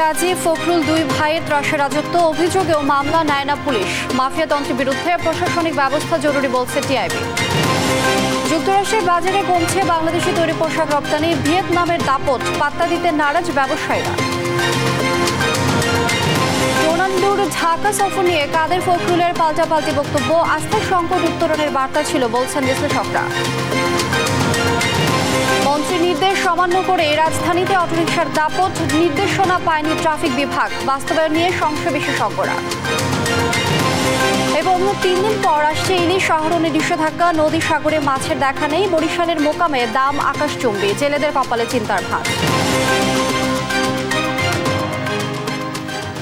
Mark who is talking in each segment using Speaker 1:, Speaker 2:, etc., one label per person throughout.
Speaker 1: রাজীব ফখরুল দুই ভাইয়ের ত্রাসের রাজত্ব অভিযোগেও মামলা নেয় না পুলিশ। মাফিয়াতন্ত্রের বিরুদ্ধে প্রশাসনিক ব্যবস্থা জরুরি বলছে টিআইবি। যুক্তরাষ্ট্রের বাজারে কমছে বাংলাদেশি তৈরি পোশাক রপ্তানি, ভিয়েতনামের দাপট পাত্তা দিতে নারাজ ব্যবসায়ীরা। রোনাল্ডোর ঢাকা সফর নিয়ে কাদের ফখরুলের পাল্টাপাল্টি বক্তব্য, আস্থার সংকট উত্তরণের বার্তা ছিল বলছেন বিশ্লেষকরা। মন্ত্রীর নির্দেশ অমান্য করে রাজধানীতে অটোরিকশার দাপট, নির্দেশনা পায়নি ট্রাফিক বিভাগ, বাস্তবায়ন নিয়ে সংশয় বিশেষজ্ঞরা। এবং 3 দিন পর আসছে ইলিশ আহরণে নিষেধাজ্ঞা, নদী সাগরে মাছের দেখা নেই, বরিশালের মোকামে দাম আকাশচুম্বী, জেলেদের কপালে চিন্তার ভাঁজ।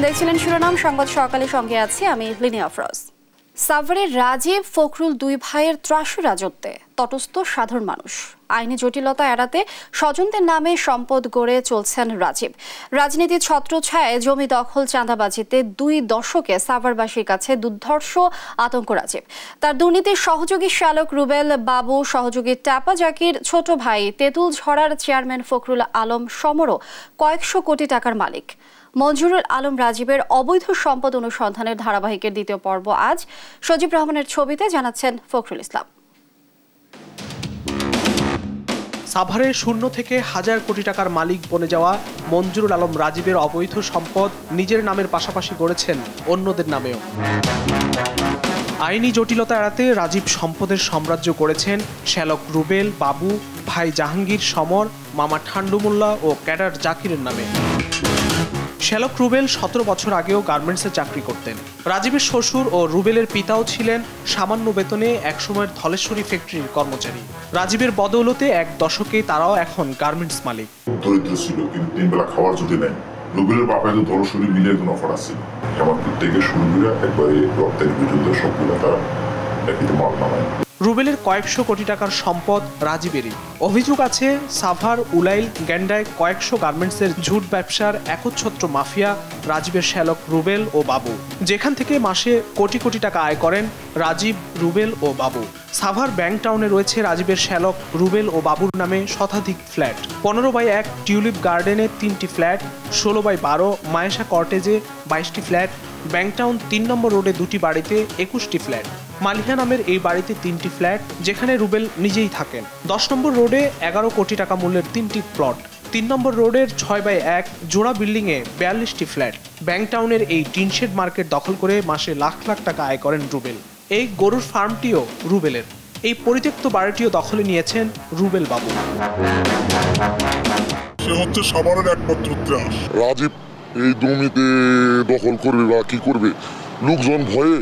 Speaker 1: দেখছিলেন শিরোনাম সংবাদ সকালে, সঙ্গে আছি আমি লিনিয়া আফরোজ। সাভারের রাজীব ফখরুল দুই ভাইয়ের ত্রাসী রাজত্বে তটস্থ সাধারণ মানুষ। আইনি জটিলতা এড়াতে স্বজনদের নামে সম্পদ গড়ে চলছেন রাজীব। রাজনীতির ছত্রছায়ায় জমি দখল, চাঁদাবাজিতে 2 দশকে সাভারবাসীর কাছে দুর্ধর্ষ আতঙ্ক রাজীব। তার দুর্নীতির সহযোগী শ্যালক রুবেল বাবু, সহযোগী টাপা জাকির, ছোট ভাই তেঁতুল ঝরার চেয়ারম্যান ফখরুল আলম সমরও কয়েকশো কোটি টাকার মালিক। মঞ্জুরুল আলম রাজীবের অবৈধ সম্পদ অনুসন্ধানের ধারাবাহিকের 2য় পর্ব আজ। সজীব রহমানের ছবিতে জানাচ্ছেন ফখরুল ইসলাম।
Speaker 2: সাভারে শূন্য থেকে হাজার কোটি টাকার মালিক বনে যাওয়া মঞ্জুরুল আলম রাজীবের অবৈধ সম্পদ নিজের নামের পাশাপাশি গড়েছেন অন্যদের নামেও। আইনি জটিলতা এড়াতে রাজীব সম্পদের সাম্রাজ্য করেছেন শ্যালক রুবেল বাবু, ভাই জাহাঙ্গীর সমর, মামা ঠান্ডু মোল্লা ও ক্যাডার জাকিরের নামে। শ্যালক রুবেল 17 বছর আগেও গার্মেন্টসে চাকরি করতেন। রাজীবের শ্বশুর ও রুবেলের পিতাও ছিলেন সামান্য বেতনে একসময়ের ধলেশ্বরী ফ্যাক্টরির কর্মচারী। রাজীবের বদৌলতে 1 দশকে তারাও এখন গার্মেন্টস মালিক।
Speaker 3: দরিদ্র ছিল, কিন্তু 3 বেলা খাওয়ার জুটে নেয়। রুবেলের বাপায় তো ধলেশ্বরী মিলের কোনো অফার আছে, জামালপুর থেকে শুরু করে একবারে রপ্তানি পর্যন্ত সবগুলো তারা একটি মাল নামায়।
Speaker 2: রুবেলের কয়েকশো কোটি টাকার সম্পদ রাজীবেরই। অভিযোগ আছে সাভার, উলাইল, গ্যান্ডায় কয়েকশো গার্মেন্টসের ঝুট ব্যবসার একচ্ছত্র মাফিয়া রাজীবের শ্যালক রুবেল ও বাবু, যেখান থেকে মাসে কোটি কোটি টাকা আয় করেন রাজীব, রুবেল ও বাবু। সাভার ব্যাংক টাউনে রয়েছে রাজীবের শ্যালক রুবেল ও বাবুর নামে শতাধিক ফ্ল্যাট। 15/1 টিউলিপ গার্ডেনে 3টি ফ্ল্যাট, 16/12 মায়েশা কর্টেজে 22টি ফ্ল্যাট, ব্যাংকটাউন 3 নম্বর রোডে 2টি বাড়িতে 21টি ফ্ল্যাট। মালিহা নামের এই বাড়িতে 3টি ফ্ল্যাট, যেখানে রুবেল নিজেই থাকেন। 10 নম্বর রোডে 11 কোটি টাকা মূল্যের 3টি প্লট। 3 নম্বর রোডের 6/1 জোড়া বিল্ডিংয়ে 42টি ফ্ল্যাট। ব্যাংকটাউনের এই টিনশেড মার্কেট দখল করে মাসে লাখ লাখ টাকা আয় করেন রুবেল। এই গরুর ফার্মটিও রুবেলের। এই পরিত্যক্ত বাড়িটিও দখলে নিয়েছেন রুবেল বাবু।
Speaker 3: সে হচ্ছে সাভারের একমাত্র ত্রাস।
Speaker 4: রাজীব এই জমিতে দখল করবে বা কি করবে, লোকজন ভয়ে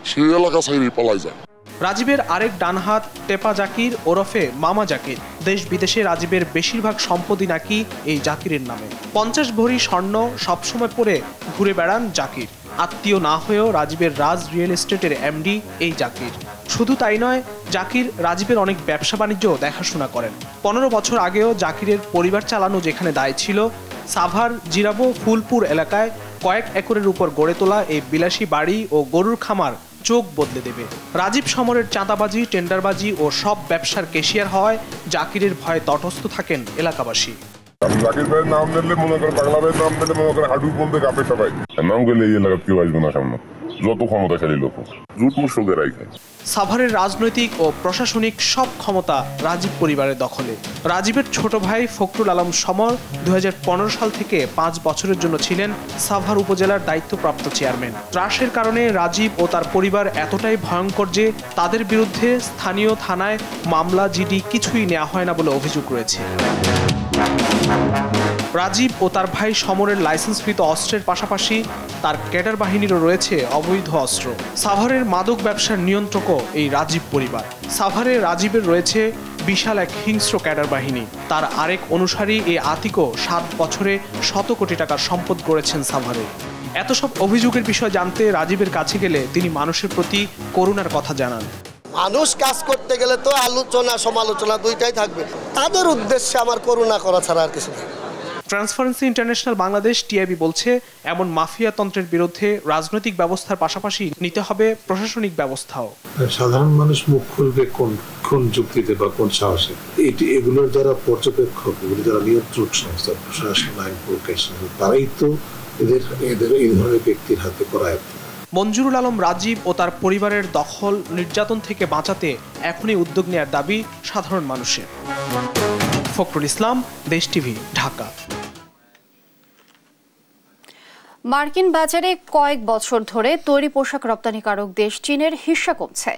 Speaker 4: সে এলাকা ছাইরে পালাই যায়।
Speaker 2: রাজীবের আরেক ডানহাত টেপা জাকির ওরফে মামা জাকির। দেশ বিদেশে রাজীবের বেশিরভাগ সম্পত্তি নাকি এই জাকিরের নামে। 50 ভরি স্বর্ণ সবসময় পরে ঘুরে বেড়ান জাকির। আত্মীয় না হয়েও রাজীবের রাজ রিয়েল এস্টেটের এমডি এই জাকির। শুধু তাই নয়, জাকির রাজীবের অনেক ব্যবসা বাণিজ্য দেখাশোনা করেন। 15 বছর আগেও জাকিরের পরিবার চালানো যেখানে দায় ছিল, সাভার জিরাবো ফুলপুর এলাকায় কয়েক একরের উপর গড়ে তোলা এই বিলাসী বাড়ি ও গরুর খামার চোখ বদলে দেবে। রাজীব সমরের চাঁদাবাজি, টেন্ডারবাজি ও সব ব্যবসার কেশিয়ার হওয়ায় জাকিরের ভয়ে তটস্থ থাকেন এলাকাবাসী।
Speaker 3: জাকির ভাইয়ের নাম নিলে মনে করে, বাংলা ভাইয়ের নাম নিলে মনে করে হাডু বলতে কাঁপে সবাই। নাম গেলে এই এলাকার কেউ আসবে না সামনে, যত ক্ষমতাশালী লোক জুট মুসলদের রাইখে।
Speaker 2: সাভারের রাজনৈতিক ও প্রশাসনিক সব ক্ষমতা রাজীব পরিবারের দখলে। রাজীবের ছোট ভাই ফখরুল আলম সমর 2015 সাল থেকে 5 বছরের জন্য ছিলেন সাভার উপজেলার দায়িত্বপ্রাপ্ত চেয়ারম্যান। ত্রাসের কারণে রাজীব ও তার পরিবার এতটাই ভয়ঙ্কর যে তাদের বিরুদ্ধে স্থানীয় থানায় মামলা, জিডি কিছুই নেওয়া হয় না বলে অভিযোগ রয়েছে। রাজীব ও তার ভাই সমরের লাইসেন্সকৃত অস্ত্রের পাশাপাশি তার ক্যাডার বাহিনীরও রয়েছে অবৈধ অস্ত্র। সাভারের মাদক ব্যবসার নিয়ন্ত্রকও এই রাজীব পরিবার। সাভারে রাজীবের রয়েছে বিশাল এক হিংস্র ক্যাডার বাহিনী। তার আরেক অনুসারী এই আতিকও 7 বছরে 100 কোটি টাকার সম্পদ গড়েছেন সাভারে। এত সব অভিযোগের বিষয় জানতে রাজীবের কাছে গেলে তিনি মানুষের প্রতি করুণার কথা জানান।
Speaker 5: মানুষ কাজ করতে গেলে তো আলোচনা সমালোচনা দুইটাই থাকবে, তাদের উদ্দেশ্যে আমার করুণা করা ছাড়া আর কিছু নেই।
Speaker 2: ট্রান্সপারেন্সি ইন্টারন্যাশনাল বাংলাদেশ টিআইবি বলছে, এমন মাফিয়া তন্ত্রের বিরুদ্ধে রাজনৈতিক ব্যবস্থার পাশাপাশি নিতে হবে প্রশাসনিক ব্যবস্থাও।
Speaker 6: সাধারণ মানুষ মুখ খুলবে কোন যুক্তিতে বা কোন সাহসে? এগুলোর যারা পর্যবেক্ষক, এগুলো যারা নিয়ন্ত্রক সংস্থা, প্রশাসন, আইন প্রকাশ, তারাই তো এদের এই ধরনের ব্যক্তির হাতে করায়ত্ত।
Speaker 2: মঞ্জুরুল আলম রাজীব ও তার পরিবারের দখল নির্যাতন থেকে বাঁচাতে এখনই উদ্যোগ নেওয়ার দাবি সাধারণ মানুষের। ফখরুল ইসলাম, দেশ টিভি, ঢাকা।
Speaker 1: মার্কিন বাজারে কয়েক বছর ধরে তৈরি পোশাক রপ্তানিকারক দেশ চীনের হিস্সা কমছে,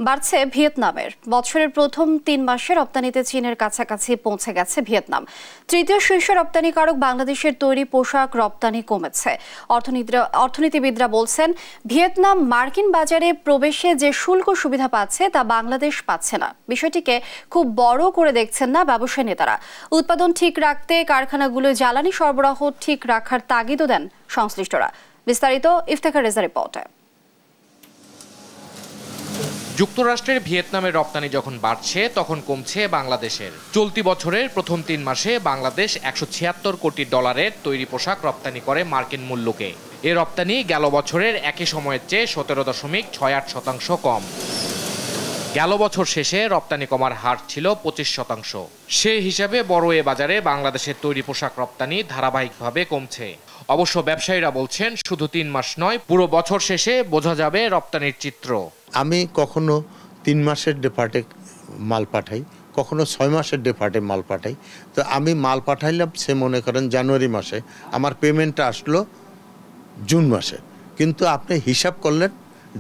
Speaker 1: বাড়ছে ভিয়েতনামের। বছরের প্রথম 3 মাসে রপ্তানিতে চীনের কাছাকাছি পৌঁছে গেছে ভিয়েতনাম। তৃতীয় শীর্ষ রপ্তানিকারক বাংলাদেশের তৈরি পোশাক রপ্তানি কমেছে। অর্থনীতিবিদরা বলছেন, ভিয়েতনাম মার্কিন বাজারে প্রবেশে যে শুল্ক সুবিধা পাচ্ছে তা বাংলাদেশ পাচ্ছে না। বিষয়টিকে খুব বড় করে দেখছেন না ব্যবসায়ী নেতারা। উৎপাদন ঠিক রাখতে কারখানাগুলো জ্বালানি সরবরাহ ঠিক রাখার তাগিদও দেন সংশ্লিষ্টরা। বিস্তারিত ইফতেখার রেজা রিপোর্টে।
Speaker 7: যুক্তরাষ্ট্রের ভিয়েতনামের রপ্তানি যখন বাড়ছে তখন কমছে বাংলাদেশের। চলতি বছরের প্রথম 3 মাসে বাংলাদেশ $176 কোটি তৈরি পোশাক রপ্তানি করে মার্কিন মূল্যকে। এ রপ্তানি গেল বছরের একই সময়ের চেয়ে 17.68% কম। গেল বছর শেষে রপ্তানি কমার হার ছিল 25%। সেই হিসাবে বড় এ বাজারে বাংলাদেশের তৈরি পোশাক রপ্তানি ধারাবাহিকভাবে কমছে। অবশ্য ব্যবসায়ীরা বলছেন, শুধু 3 মাস নয়, পুরো বছর শেষে বোঝা যাবে রপ্তানির চিত্র।
Speaker 8: আমি কখনো 3 মাসের ডেপার্টে মাল পাঠাই, কখনো 6 মাসের ডেপার্টে মাল পাঠাই। তো আমি মাল পাঠাইলাম, সে মনে করেন জানুয়ারি মাসে, আমার পেমেন্টটা আসলো জুন মাসে, কিন্তু আপনি হিসাব করলেন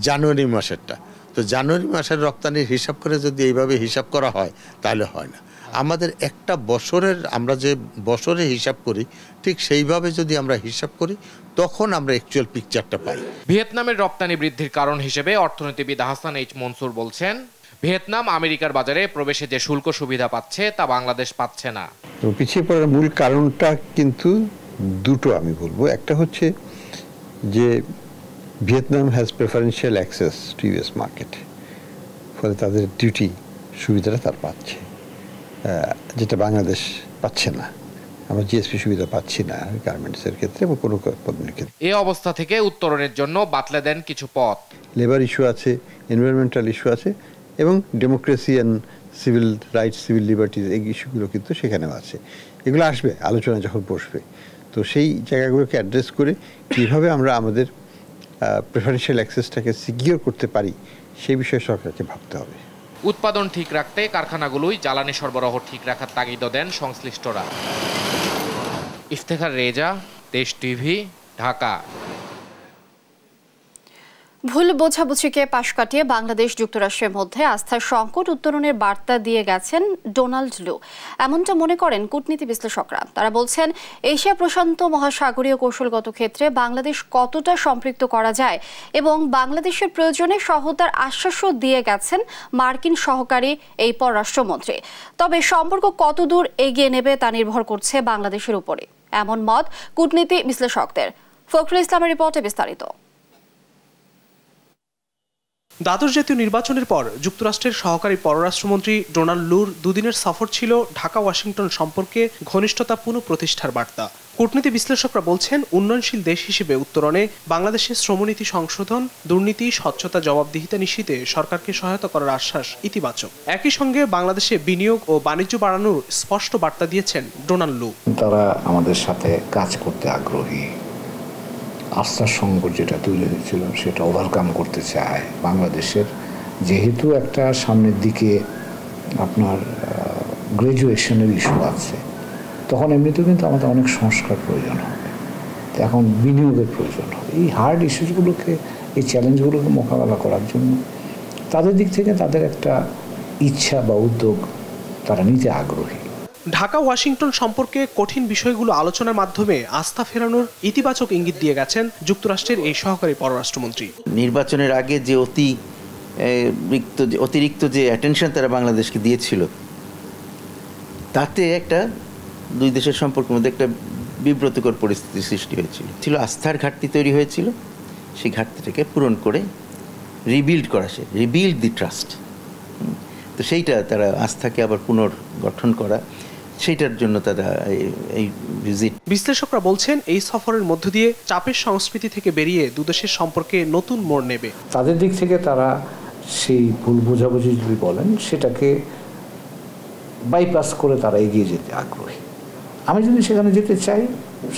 Speaker 8: জানুয়ারি মাসেরটা। তো জানুয়ারি মাসের রপ্তানির হিসাব করে যদি এইভাবে হিসাব করা হয় তাহলে হয় না। আমাদের একটা বছরের, আমরা যে বছরে হিসাব করি ঠিক সেইভাবে যদি আমরা হিসাব করি তখন আমরা অ্যাকচুয়াল পিকচারটা পাই।
Speaker 7: ভিয়েতনামের রপ্তানি বৃদ্ধির কারণ হিসেবে অর্থনীতিবিদ হাসান এইচ মনসুর বলছেন, ভিয়েতনাম আমেরিকার বাজারে প্রবেশে যে শুল্ক সুবিধা পাচ্ছে তা বাংলাদেশ পাচ্ছে না।
Speaker 9: তো পিছিয়ে পড়ার মূল কারণটা কিন্তু দুটো আমি বলবো। একটা হচ্ছে যে Vietnam has preferential access to US market, ফলে তাদের ডিউটি সুবিধাটা তার পাচ্ছে, যেটা বাংলাদেশ পাচ্ছে না। আমরা জিএসপি সুবিধা পাচ্ছি না গার্মেন্টসের ক্ষেত্রে এবং কোনো পণ্যের ক্ষেত্রে।
Speaker 7: এই অবস্থা থেকে উত্তরণের জন্য বাতলে দেন কিছু পথ।
Speaker 9: লেবার ইস্যু আছে, এনভায়রনমেন্টাল ইস্যু আছে এবং democracy and civil rights, civil liberties, এই ইস্যুগুলো কিন্তু সেখানেও আছে। এগুলো আসবে আলোচনা যখন বসবে। তো সেই জায়গাগুলোকে অ্যাড্রেস করে কীভাবে আমরা আমাদের প্রেফারেন্সিয়াল অ্যাক্সেসটাকে সিকিউর করতে পারি সেই বিষয়ে সরকারকে ভাবতে হবে।
Speaker 7: উৎপাদন ঠিক রাখতে কারখানাগুলোই জ্বালানি সরবরাহ ঠিক রাখার তাগিদও দেন সংশ্লিষ্টরা। ইফতেখার রেজা, দেশ টিভি, ঢাকা।
Speaker 1: ভুল বোঝাবুঝিকে পাশ কাটিয়ে বাংলাদেশ যুক্তরাষ্ট্রের মধ্যে আস্থার সংকট উত্তরণের বার্তা দিয়ে গেছেন ডোনাল্ড লু, এমনটা মনে করেন কূটনীতি বিশ্লেষকরা। তারা বলছেন, এশিয়া প্রশান্ত মহাসাগরীয় কৌশলগত ক্ষেত্রে বাংলাদেশ কতটা সম্পৃক্ত করা যায় এবং বাংলাদেশের প্রয়োজনে সহায়তার আশ্বাসও দিয়ে গেছেন মার্কিন সহকারী এই পররাষ্ট্রমন্ত্রী। তবে সম্পর্ক কতদূর এগিয়ে নেবে তা নির্ভর করছে বাংলাদেশের উপরে, এমন মত কূটনীতি বিশ্লেষকদের। ফখরুল ইসলামের রিপোর্টে বিস্তারিত।
Speaker 2: দ্বাদশ জাতীয় নির্বাচনের পর যুক্তরাষ্ট্রের সহকারী পররাষ্ট্রমন্ত্রী ডোনাল্ড লুর দুদিনের সফর ছিল ঢাকা ওয়াশিংটন সম্পর্কে ঘনিষ্ঠতা পুনঃপ্রতিষ্ঠার বার্তা। কূটনীতি বিশ্লেষকরা বলছেন, উন্নয়নশীল দেশ হিসেবে উত্তরণে বাংলাদেশের শ্রমনীতি সংশোধন, দুর্নীতি, স্বচ্ছতা, জবাবদিহিতা নিশ্চিতে সরকারকে সহায়তা করার আশ্বাস ইতিবাচক। একই সঙ্গে বাংলাদেশে বিনিয়োগ ও বাণিজ্য বাড়ানোর স্পষ্ট বার্তা দিয়েছেন ডোনাল্ড লু।
Speaker 10: তারা আমাদের সাথে কাজ করতে আগ্রহী, আস্থার সংকট যেটা তৈরি হয়েছিল সেটা ওভারকাম করতে চায়। বাংলাদেশের যেহেতু একটা সামনের দিকে আপনার গ্র্যাজুয়েশনের ইস্যু আছে, তখন এমনিতেও কিন্তু আমাদের অনেক সংস্কার প্রয়োজন হবে, এখন বিনিয়োগের প্রয়োজন হবে। এই হার্ড ইস্যুগুলোকে, এই চ্যালেঞ্জগুলোকে মোকাবেলা করার জন্য তাদের দিক থেকে তাদের একটা ইচ্ছা বা উদ্যোগ তারা নিতে আগ্রহী।
Speaker 2: ঢাকা ওয়াশিংটন সম্পর্কে কঠিন বিষয়গুলো আলোচনার মাধ্যমে আস্থা ফেরানোর ইতিবাচক ইঙ্গিত দিয়ে গেছেন যুক্তরাষ্ট্রের এই সহকারী পররাষ্ট্রমন্ত্রী।
Speaker 11: নির্বাচনের আগে যে অতিরিক্ত যে অ্যাটেনশন তারা বাংলাদেশকে দিয়েছিল, তাতে একটা দুই দেশের সম্পর্কের মধ্যে একটা বিব্রতকর পরিস্থিতি সৃষ্টি হয়েছিল। আস্থার ঘাটতি তৈরি হয়েছিল, সেই ঘাটতিটাকে পূরণ করে রিবিল্ড করা, রিবিল্ড দি ট্রাস্ট। তো সেইটা তারা আস্থাকে আবার পুনর্গঠন করা, সেইটার জন্য তারা এই ভিজিট।
Speaker 2: বিশ্লেষকরা বলছেন, এই সফরের মধ্য দিয়ে চাপের সংস্কৃতি থেকে বেরিয়ে দুদেশের সম্পর্কে নতুন মোড় নেবে।
Speaker 10: তাদের দিক থেকে তারা সেই ভুল বোঝাবুঝি যদি বলেন সেটাকে বাইপাস করে তারা এগিয়ে যেতে আগ্রহী। আমি যদি সেখানে যেতে চাই,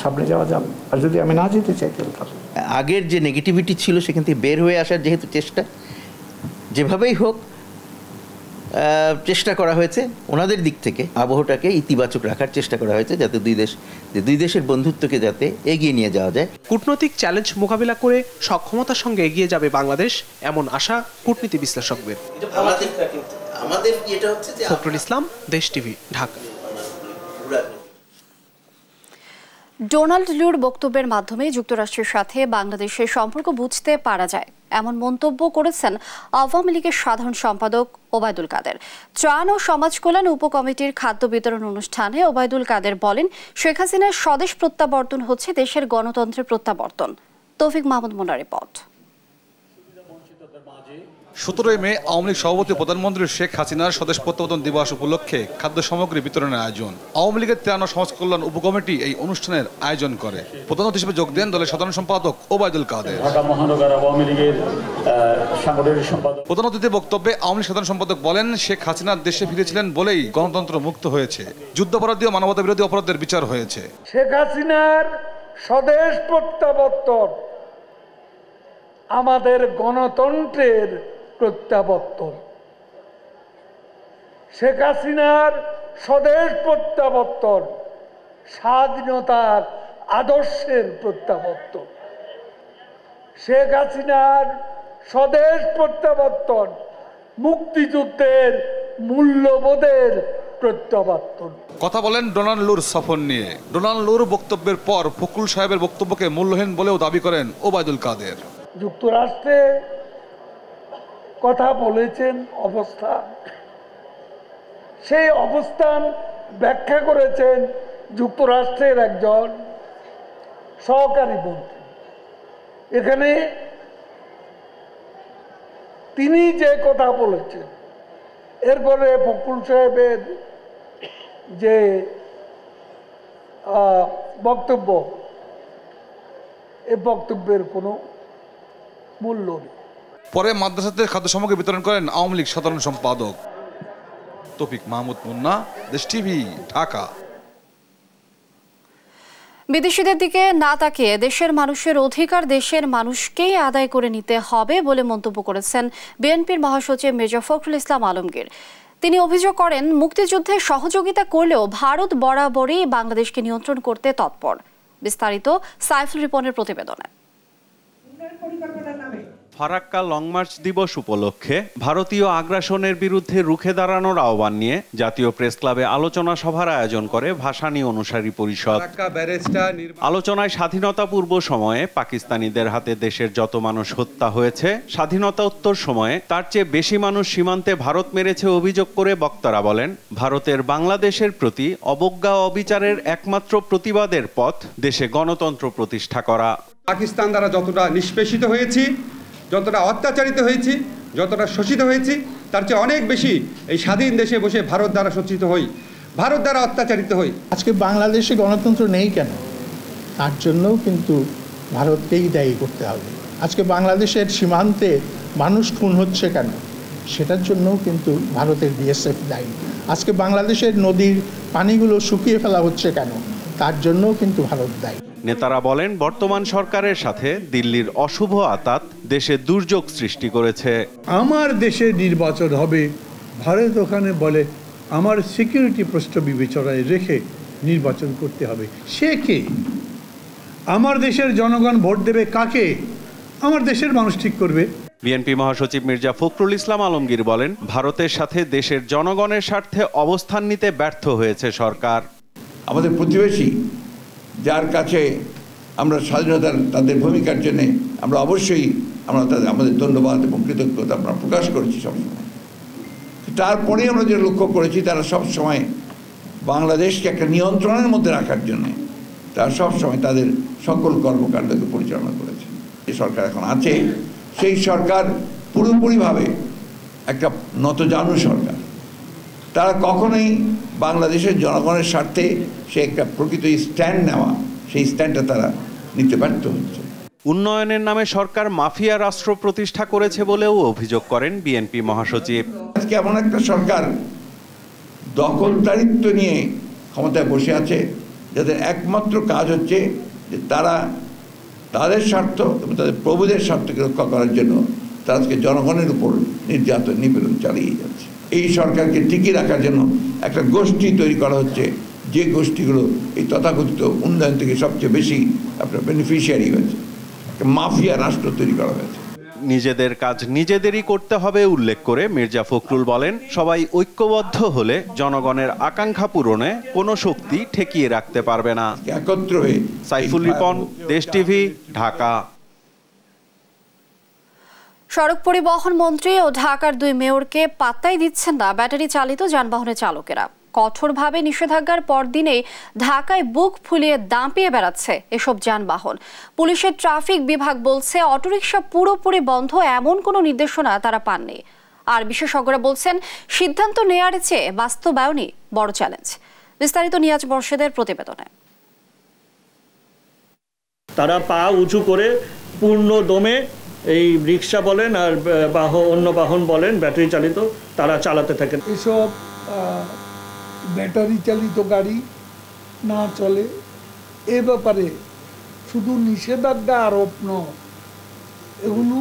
Speaker 10: সামনে যাওয়া যাবে। আর যদি আমি না যেতে চাই তাহলে
Speaker 11: আগের যে নেগেটিভিটি ছিল সেখান থেকে বের হয়ে আসার যেহেতু চেষ্টা, যেভাবেই হোক চেষ্টা করা হয়েছে ওনাদের দিক থেকে আবহটাকে ইতিবাচক রাখার চেষ্টা করা হয়েছে, যাতে দুই দেশের বন্ধুত্বকে যাতে এগিয়ে নিয়ে যাওয়া যায়।
Speaker 2: কূটনৈতিক চ্যালেঞ্জ মোকাবিলা করে সক্ষমতার সঙ্গে এগিয়ে যাবে বাংলাদেশ, এমন আশা কূটনীতি বিশ্লেষকদের। ফখরুল ইসলাম, দেশ টিভি, ঢাকা।
Speaker 1: ডোনাল্ড লুর বক্তব্যের মাধ্যমে যুক্তরাষ্ট্রের সাথে বাংলাদেশের সম্পর্ক বুঝতে পারা যায়, এমন মন্তব্য করেছেন আওয়ামী লীগের সাধারণ সম্পাদক ওবায়দুল কাদের। ত্রাণ ও সমাজ কল্যাণ উপকমিটির খাদ্য বিতরণ অনুষ্ঠানে ওবায়দুল কাদের বলেন, শেখ হাসিনার স্বদেশ প্রত্যাবর্তন হচ্ছে দেশের গণতন্ত্রের প্রত্যাবর্তন। তৌফিক মাহমুদ মোল্লার রিপোর্ট।
Speaker 12: 17 মে আওয়ামী লীগ সভাপতি প্রধানমন্ত্রী শেখ হাসিনার স্বদেশ প্রত্যাবর্তন দিবস উপলক্ষে খাদ্য সামগ্রী বিতরণের আয়োজন। আওয়ামী লীগের ত্রাণ ও সমাজ কল্যাণ উপকমিটি এই অনুষ্ঠানের আয়োজন করে। প্রধান অতিথি হিসেবে যোগ দেন দলের সাধারণ সম্পাদক ওবায়দুল কাদের। প্রধান অতিথির বক্তব্যে আওয়ামী লীগ সাধারণ সম্পাদক বলেন, শেখ হাসিনা দেশে ফিরেছিলেন বলেই গণতন্ত্র মুক্ত হয়েছে, যুদ্ধাপরাধী ও মানবতা বিরোধী অপরাধের বিচার হয়েছে।
Speaker 13: শেখ হাসিনার স্বদেশ প্রত্যাবর্তন আমাদের গণতন্ত্রের প্রত্যাবর্তন। শেখ হাসিনার স্বদেশ প্রত্যাবর্তন স্বাধীনতার আদর্শের প্রত্যাবর্তন। শেখ হাসিনার স্বদেশ প্রত্যাবর্তন মুক্তিযুদ্ধের মূল্যবোধের প্রত্যাবর্তন।
Speaker 12: কথা বলেন ডোনাল্ড লুর সফর নিয়ে। ডোনাল্ড লুর বক্তব্যের পর ফখরুল সাহেবের বক্তব্যকে মূল্যহীন বলেও দাবি করেন ওবায়দুল কাদের।
Speaker 13: যুক্তরাষ্ট্রে কথা বলেছেন অবস্থান, সেই অবস্থান ব্যাখ্যা করেছেন যুক্তরাষ্ট্রের একজন সহকারী মন্ত্রী। এখানে তিনি যে কথা বলেছেন, এরপরে ফখরুল সাহেবের যে বক্তব্য, এই বক্তব্যের কোনো মূল্য নেই।
Speaker 12: পরে মাদ্রাসাতে খাদ্য সামগ্রী বিতরণ করেন আওয়ামী লীগ সাধারণ সম্পাদক। তৌফিক মাহমুদ মুন্না, দেশ টিভি, ঢাকা।
Speaker 1: বিদেশিদের দিকে না তাকিয়ে দেশের মানুষের অধিকার দেশের মানুষকেই আদায় করে নিতে হবে বলে মন্তব্য করেছেন বিএনপির মহাসচিব মির্জা ফখরুল ইসলাম আলমগীর। তিনি অভিযোগ করেন, মুক্তিযুদ্ধে সহযোগিতা করলেও ভারত বরাবরই বাংলাদেশকে নিয়ন্ত্রণ করতে তৎপর। বিস্তারিত সাইফুল রিপনের প্রতিবেদনে।
Speaker 14: ফারাক্কা লং মার্চ দিবস উপলক্ষে ভারতীয় আগ্রাসনের বিরুদ্ধে রুখে দাঁড়ানোর আহ্বান নিয়ে জাতীয় প্রেস ক্লাবে আলোচনা সভার আয়োজন করে ভাসানী অনুসারী পরিষদ। আলোচনায় স্বাধীনতা পূর্ব সময়ে পাকিস্তানিদের হাতে দেশের যত মানুষ হত্যা হয়েছে, স্বাধীনতা উত্তর সময়ে তার চেয়ে বেশি মানুষ সীমান্তে ভারত মেরেছে অভিযোগ করে বক্তারা বলেন, ভারতের বাংলাদেশের প্রতি অবজ্ঞা ও অবিচারের একমাত্র প্রতিবাদের পথ দেশে গণতন্ত্র প্রতিষ্ঠা করা।
Speaker 15: পাকিস্তান দ্বারা যতটা নিষ্পেষিত হয়েছি, যতটা অত্যাচারিত হয়েছি, যতটা শোষিত হয়েছি, তার চেয়ে অনেক বেশি এই স্বাধীন দেশে বসে ভারত দ্বারা শোষিত হই, ভারত দ্বারা অত্যাচারিত হই।
Speaker 16: আজকে বাংলাদেশে গণতন্ত্র নেই কেন, তার জন্যও কিন্তু ভারতকেই দায়ী করতে হবে। আজকে বাংলাদেশের সীমান্তে মানুষ খুন হচ্ছে কেন, সেটার জন্যও কিন্তু ভারতের বিএসএফ দায়ী। আজকে বাংলাদেশের নদীর পানিগুলো শুকিয়ে ফেলা হচ্ছে কেন, তার জন্যও কিন্তু ভারত দায়ী।
Speaker 14: নেতারা বলেন, বর্তমান সরকারের সাথে দিল্লির অশুভ আতাত দেশে দুর্যোগ সৃষ্টি করেছে।
Speaker 17: আমার দেশে নির্বাচন হবে, ভারত ওখানে বলে আমার সিকিউরিটি প্রশ্ন বিবেচনায় রেখে নির্বাচন করতে হবে। সে কে? আমার দেশের জনগণ ভোট দেবে কাকে? আমার দেশের মানুষ ঠিক করবে।
Speaker 14: বিএনপি মহাসচিব মির্জা ফখরুল ইসলাম আলমগীর বলেন, ভারতের সাথে দেশের জনগণের স্বার্থে অবস্থান নিতে ব্যর্থ হয়েছে সরকার।
Speaker 18: আমাদের প্রতিবেশী, যার কাছে আমরা স্বাধীনতার তাদের ভূমিকার জন্য আমরা অবশ্যই আমাদের ধন্যবাদ এবং কৃতজ্ঞতা আমরা প্রকাশ করেছি সবসময়। তারপরে আমরা যে লক্ষ্য করেছি, তারা সবসময় বাংলাদেশকে একটা নিয়ন্ত্রণের মধ্যে রাখার জন্য তারা সবসময় তাদের সকল কর্মকাণ্ডকে পরিচালনা করেছে। যে সরকার এখন আছে, সেই সরকার পুরোপুরিভাবে একটা নতজানু সরকার। তারা কখনোই বাংলাদেশের জনগণের স্বার্থে সে একটা প্রকৃত স্ট্যান্ড নেওয়া, সেই স্ট্যান্ডটা তারা নিতে ব্যর্থ হচ্ছে।
Speaker 14: উন্নয়নের নামে সরকার মাফিয়া রাষ্ট্র প্রতিষ্ঠা করেছে বলেও অভিযোগ করেন বিএনপি মহাসচিব।
Speaker 18: আজকে এমন একটা সরকার দখলদারিত্ব নিয়ে ক্ষমতায় বসে আছে, যাদের একমাত্র কাজ হচ্ছে যে তারা তাদের স্বার্থ এবং তাদের প্রভুদের স্বার্থকে রক্ষা করার জন্য তারা আজকে জনগণের উপর নির্যাতন নিপীড়ন চালিয়ে যাচ্ছে। এই সরকারকে টিকিয়ে রাখার জন্য একটা গোষ্ঠী তৈরি করা হচ্ছে, যে গোষ্ঠীগুলো এই তথাকথিত উন্নয়ন থেকে সবচেয়ে বেশি আপনার বেনিফিশিয়ারি হয়েছে। মাফিয়া রাষ্ট্র তৈরি করা হয়েছে।
Speaker 14: নিজেদের কাজ নিজেদেরই করতে হবে উল্লেখ করে মির্জা ফখরুল বলেন, সবাই ঐক্যবদ্ধ হলে জনগণের আকাঙ্ক্ষা পূরণে কোনো শক্তি ঠেকিয়ে রাখতে পারবে না।
Speaker 18: একত্র হয়ে
Speaker 14: সাইফুল রিপন, দেশ টিভি, ঢাকা।
Speaker 1: সড়ক পরিবহন মন্ত্রী ও ঢাকার 2 মেয়রকে পাত্তাই দিচ্ছেন না ব্যাটারি চালিত যানবাহনের চালকেরা। কঠোরভাবে নিষেধাজ্ঞার পরদিনেই ঢাকায় বুক ফুলিয়ে দাপিয়ে বেড়াচ্ছে এসব যানবাহন। পুলিশের ট্রাফিক বিভাগ বলছে অটোরিকশা পুরোপুরি বন্ধ এমন কোনো নির্দেশনা তারা পাননি। আর বিশেষজ্ঞরা বলছেন সিদ্ধান্ত নেয়ার চেয়ে বাস্তবায়নই বড় চ্যালেঞ্জ। বিস্তারিত নিয়াজ বর্ষেদের প্রতিবেদনে।
Speaker 19: তারা পা উঁচু করে পূর্ণ দমে এই রিক্সা বলেন আর অন্য বাহন বলেন ব্যাটারি চালিত তারা চালাতে থাকেন।
Speaker 13: এসব ব্যাটারি চালিত গাড়ি না চলে এ ব্যাপারে শুধু নিষেধাজ্ঞা আরোপ নয়, এগুলো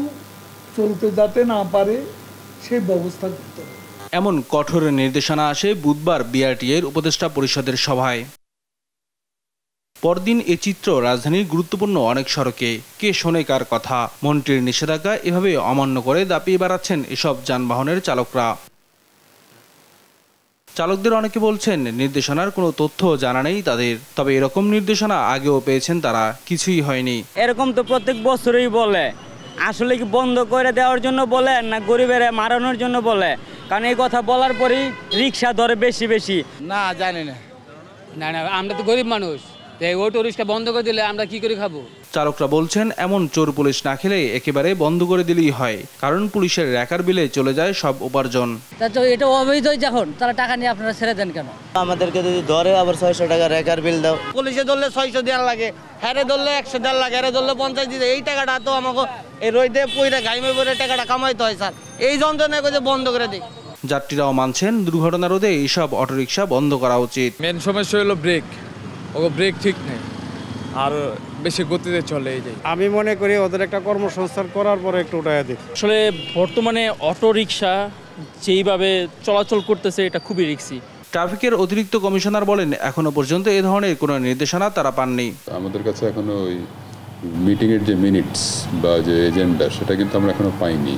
Speaker 13: চলতে যাতে না পারে সেই ব্যবস্থা করতে হবে।
Speaker 20: এমন কঠোর নির্দেশনা আসে বুধবার বিআরটিএর উপদেষ্টা পরিষদের সভায়। পরদিন এ চিত্র রাজধানীর গুরুত্বপূর্ণ অনেক সড়কে। কে শোনে কার কথা? মন্ত্রীর নিষেধাজ্ঞা এভাবে অমান্য করে দাপিয়ে বেড়াচ্ছেন এসব যানবাহনের চালকরা। চালকদের অনেকে বলছেন নির্দেশনার কোনো তথ্য জানা নেই তাদের। তবে এরকম নির্দেশনা আগেও পেয়েছেন তারা, কিছুই হয়নি।
Speaker 21: এরকম তো প্রত্যেক বছরই বলে। আসলে কি বন্ধ করে দেওয়ার জন্য বলে না গরিবের মারানোর জন্য বলে? কারণ এই কথা বলার পরেই রিক্সা ধরে বেশি বেশি।
Speaker 22: না জানি না, না না আমরা তো গরিব মানুষ, অটো রিক্সা বন্ধ করে দিলে আমরা কি করে খাবো?
Speaker 20: চালকরা বলছেন এমন চোর পুলিশ না খেলে একেবারে বন্ধ করে দিলেই হয়, কারণ পুলিশের র্যাকার বিলে চলে যায় সব উপার্জন।
Speaker 22: এটা অবৈধ, যখন তারা টাকা নিয়ে আপনারা ছেড়ে দেন কেন?
Speaker 23: আমাদেরকে যদি ধরে আবার 600 টাকা র্যাকার বিল দাও।
Speaker 22: পুলিশে ধরলে 600 দেওয়ার লাগে, হ্যারে ধরলে 100 দেওয়ার লাগে, হ্যারে ধরলে 50 দিতে। এই টাকাটা তো আমাকে এই রইদে পইরা গাইমে পরে টাকাটা কামাইতে হয় স্যার। এই যন্ত্রণা করে বন্ধ করে দিই।
Speaker 20: যাত্রীরাও মানছেন দুর্ঘটনা রোধে এইসব অটোরিকশা বন্ধ করা উচিত।
Speaker 24: মেন সমস্যা হলো ব্রেক, ব্রেক ঠিক নেই আর বেশি গতিতে চলে। এই যে
Speaker 25: আমি মনে করি ওদের একটা কর্মসংস্থান করার পরে একটু উঠায় দিই।
Speaker 26: আসলে বর্তমানে অটো রিকশা যেইভাবে চলাচল করতেছে এটা খুবই রিস্কি।
Speaker 20: ট্রাফিকের অতিরিক্ত কমিশনার বলেন এখনো পর্যন্ত এ ধরনের কোনো নির্দেশনা তারা পাননি।
Speaker 27: আমাদের কাছে এখনো ওই মিটিংয়ের যে মিনিটস বা যে এজেন্ডা সেটা কিন্তু আমরা এখনো পাইনি।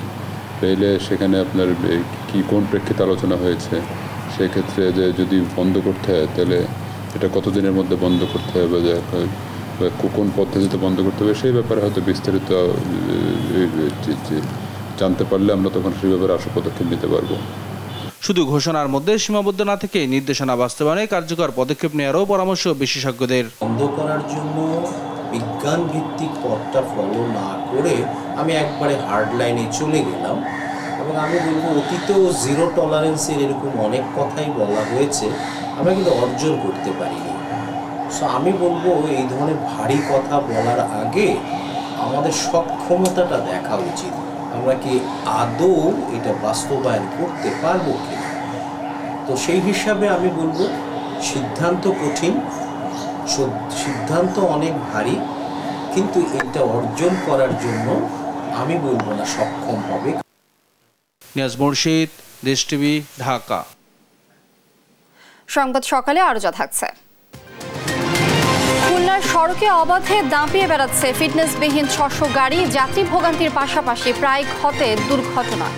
Speaker 27: পেলে সেখানে আপনার কি কোন প্রেক্ষিতে আলোচনা হয়েছে, সেক্ষেত্রে যে যদি বন্ধ করতে হয় তাহলে এটা কতদিনের মধ্যে বন্ধ করতে হবে, যে কোন পদ্ধতিতে বন্ধ করতে হবে সেই ব্যাপারে হয়তো বিস্তারিত জানতে পারলে আমরা তখন সেই ব্যাপারে আশু পদক্ষেপ নিতে পারবো।
Speaker 20: শুধু ঘোষণার মধ্যে সীমাবদ্ধ না থেকে নির্দেশনা বাস্তবায়নে কার্যকর পদক্ষেপ নেওয়ারও পরামর্শ বিশেষজ্ঞদের।
Speaker 28: বন্ধ করার জন্য বিজ্ঞান ভিত্তিক পথটা ফলো না করে আমি একবারে হার্ড লাইনে চলে গেলাম, এবং আমি বলবো অতীতেও জিরো টলারেন্সের এরকম অনেক কথাই বলা হয়েছে, আমরা কিন্তু অর্জন করতে পারিনি। সো আমি বলবো এই ধরনের ভারী কথা বলার আগে আমাদের সক্ষমতাটা দেখা উচিত, আমরা কি আদৌ এটা বাস্তবায়ন করতে পারবো কিনা। তো সেই হিসাবে আমি বলবো সিদ্ধান্ত কঠিন, সিদ্ধান্ত অনেক ভারী, কিন্তু এটা অর্জন করার জন্য আমি বলবো না সক্ষম হবে।
Speaker 20: নিয়াজ মুর্শিদ, দেশ টিভি, ঢাকা।
Speaker 1: সংবাদ সকালে আরো যা থাকছে। খুলনার সড়কে অবাধে দাপিয়ে বেড়াচ্ছে ফিটনেসবিহীন 600 গাড়ি। যাত্রী ভোগান্তির পাশাপাশি প্রায় ঘটে দুর্ঘটনা।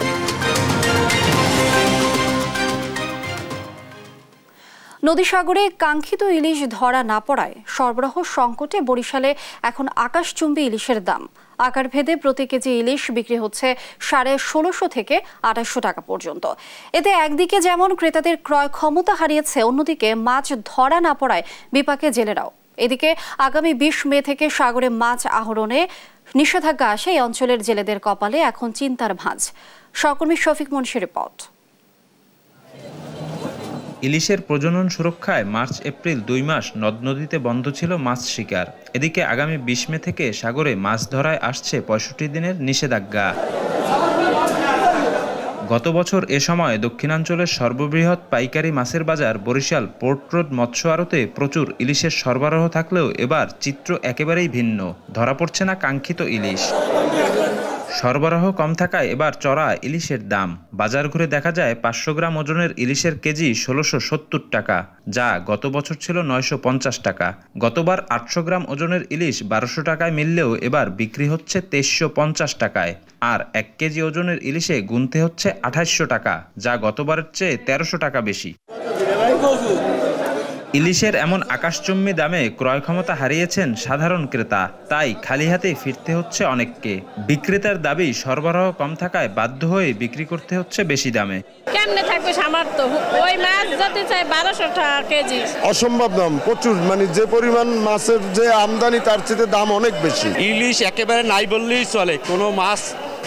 Speaker 1: নদীসাগরে কাঙ্ক্ষিত ইলিশ ধরা না পড়ায় সরবরাহ সংকটে বরিশালে এখন আকাশচুম্বী ইলিশের দাম। আকার ভেদে প্রতি কেজি ইলিশ বিক্রি হচ্ছে 1650 থেকে 2800 টাকা পর্যন্ত। এতে একদিকে যেমন ক্রেতাদের ক্রয় ক্ষমতা হারিয়েছে, অন্যদিকে মাছ ধরা না পড়ায় বিপাকে জেলেরাও। এদিকে আগামী 20 মে থেকে সাগরে মাছ আহরণে নিষেধাজ্ঞা আসে এই অঞ্চলের জেলেদের কপালে এখন চিন্তার ভাঁজ। সহকর্মী শফিক মুন্সির রিপোর্ট।
Speaker 29: ইলিশের প্রজনন সুরক্ষায় মার্চ এপ্রিল 2 মাস নদ নদীতে বন্ধ ছিল মাছ শিকার। এদিকে আগামী 20 মে থেকে সাগরে মাছ ধরায় আসছে 65 দিনের নিষেধাজ্ঞা। গত বছর এ সময় দক্ষিণাঞ্চলের সর্ববৃহৎ পাইকারি মাছের বাজার বরিশাল পোর্ট রোড মৎস্য আড়তে প্রচুর ইলিশের সরবরাহ থাকলেও এবার চিত্র একেবারেই ভিন্ন, ধরা পড়ছে না কাঙ্ক্ষিত ইলিশ। সরবরাহ কম থাকায় এবার চড়া ইলিশের দাম। বাজার ঘুরে দেখা যায় 500 গ্রাম ওজনের ইলিশের কেজি 1670 টাকা, যা গত বছর ছিল 950 টাকা। গতবার 800 গ্রাম ওজনের ইলিশ 1200 টাকায় মিললেও এবার বিক্রি হচ্ছে 2350 টাকায়। আর 1 কেজি ওজনের ইলিশে গুনতে হচ্ছে 2800 টাকা, যা গতবারের চেয়ে 1300 টাকা বেশি। ইলিশের এমন আকাশচুম্বী দামে ক্রয় ক্ষমতা হারিয়েছেন সাধারণ ক্রেতা, তাই খালি হাতেই ফিরতে হচ্ছে অনেককে। বিক্রেতার দাবি সরবরাহ কম থাকায় বাধ্য হয়ে বিক্রি করতে হচ্ছে বেশি দামে।
Speaker 3: কেমনে থাকবে সামর্থ্য, ওই মাছ যদি চাই 1200 টাকা কেজি।
Speaker 4: অসম্ভব দাম, প্রচুর, মানে যে পরিমাণ মাছের যে আমদানি তার চেয়ে দাম অনেক বেশি।
Speaker 5: ইলিশ একেবারে নাই বললেই চলে, কোনো মাছ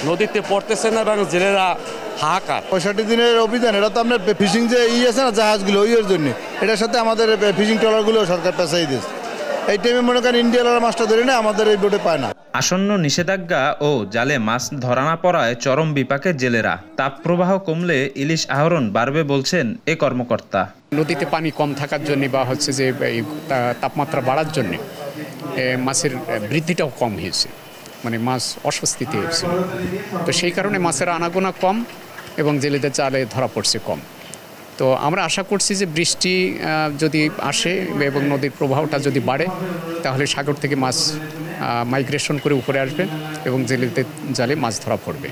Speaker 5: নদীতে পড়তেছে না এবং জেলেরা হাহাকার।
Speaker 4: 65 দিনের অভিযান, এটা তো আপনার ফিশিং যে আছে না জাহাজগুলো, ওইয়ের জন্য এটার সাথে আমাদের ফিশিং ট্রলারগুলো সরকার পেছাই দিয়েছে। এই টাইমে মনে করেন ইন্ডিয়ার মাছটা ধরে না, আমাদের এই বোটে পায় না।
Speaker 29: আসন্ন নিষেধাজ্ঞা ও জালে মাছ ধরা না পড়ায় চরম বিপাকে জেলেরা। তাপপ্রবাহ কমলে ইলিশ আহরণ বাড়বে বলছেন এ কর্মকর্তা।
Speaker 6: নদীতে পানি কম থাকার জন্য বা হচ্ছে যে তাপমাত্রা বাড়ার জন্য মাছের বৃদ্ধিটাও কম হয়েছে, মানে মাছ অস্বস্তিতে হয়েছে। তো সেই কারণে মাছের আনাগোনা কম এবং জেলেদের জালে ধরা পড়ছে কম। তো আমরা আশা করছি যে বৃষ্টি যদি আসে এবং নদীর প্রবাহটা যদি বাড়ে, তাহলে সাগর থেকে মাছ মাইগ্রেশন করে উপরে আসবে এবং জেলেদের জালে মাছ ধরা পড়বে।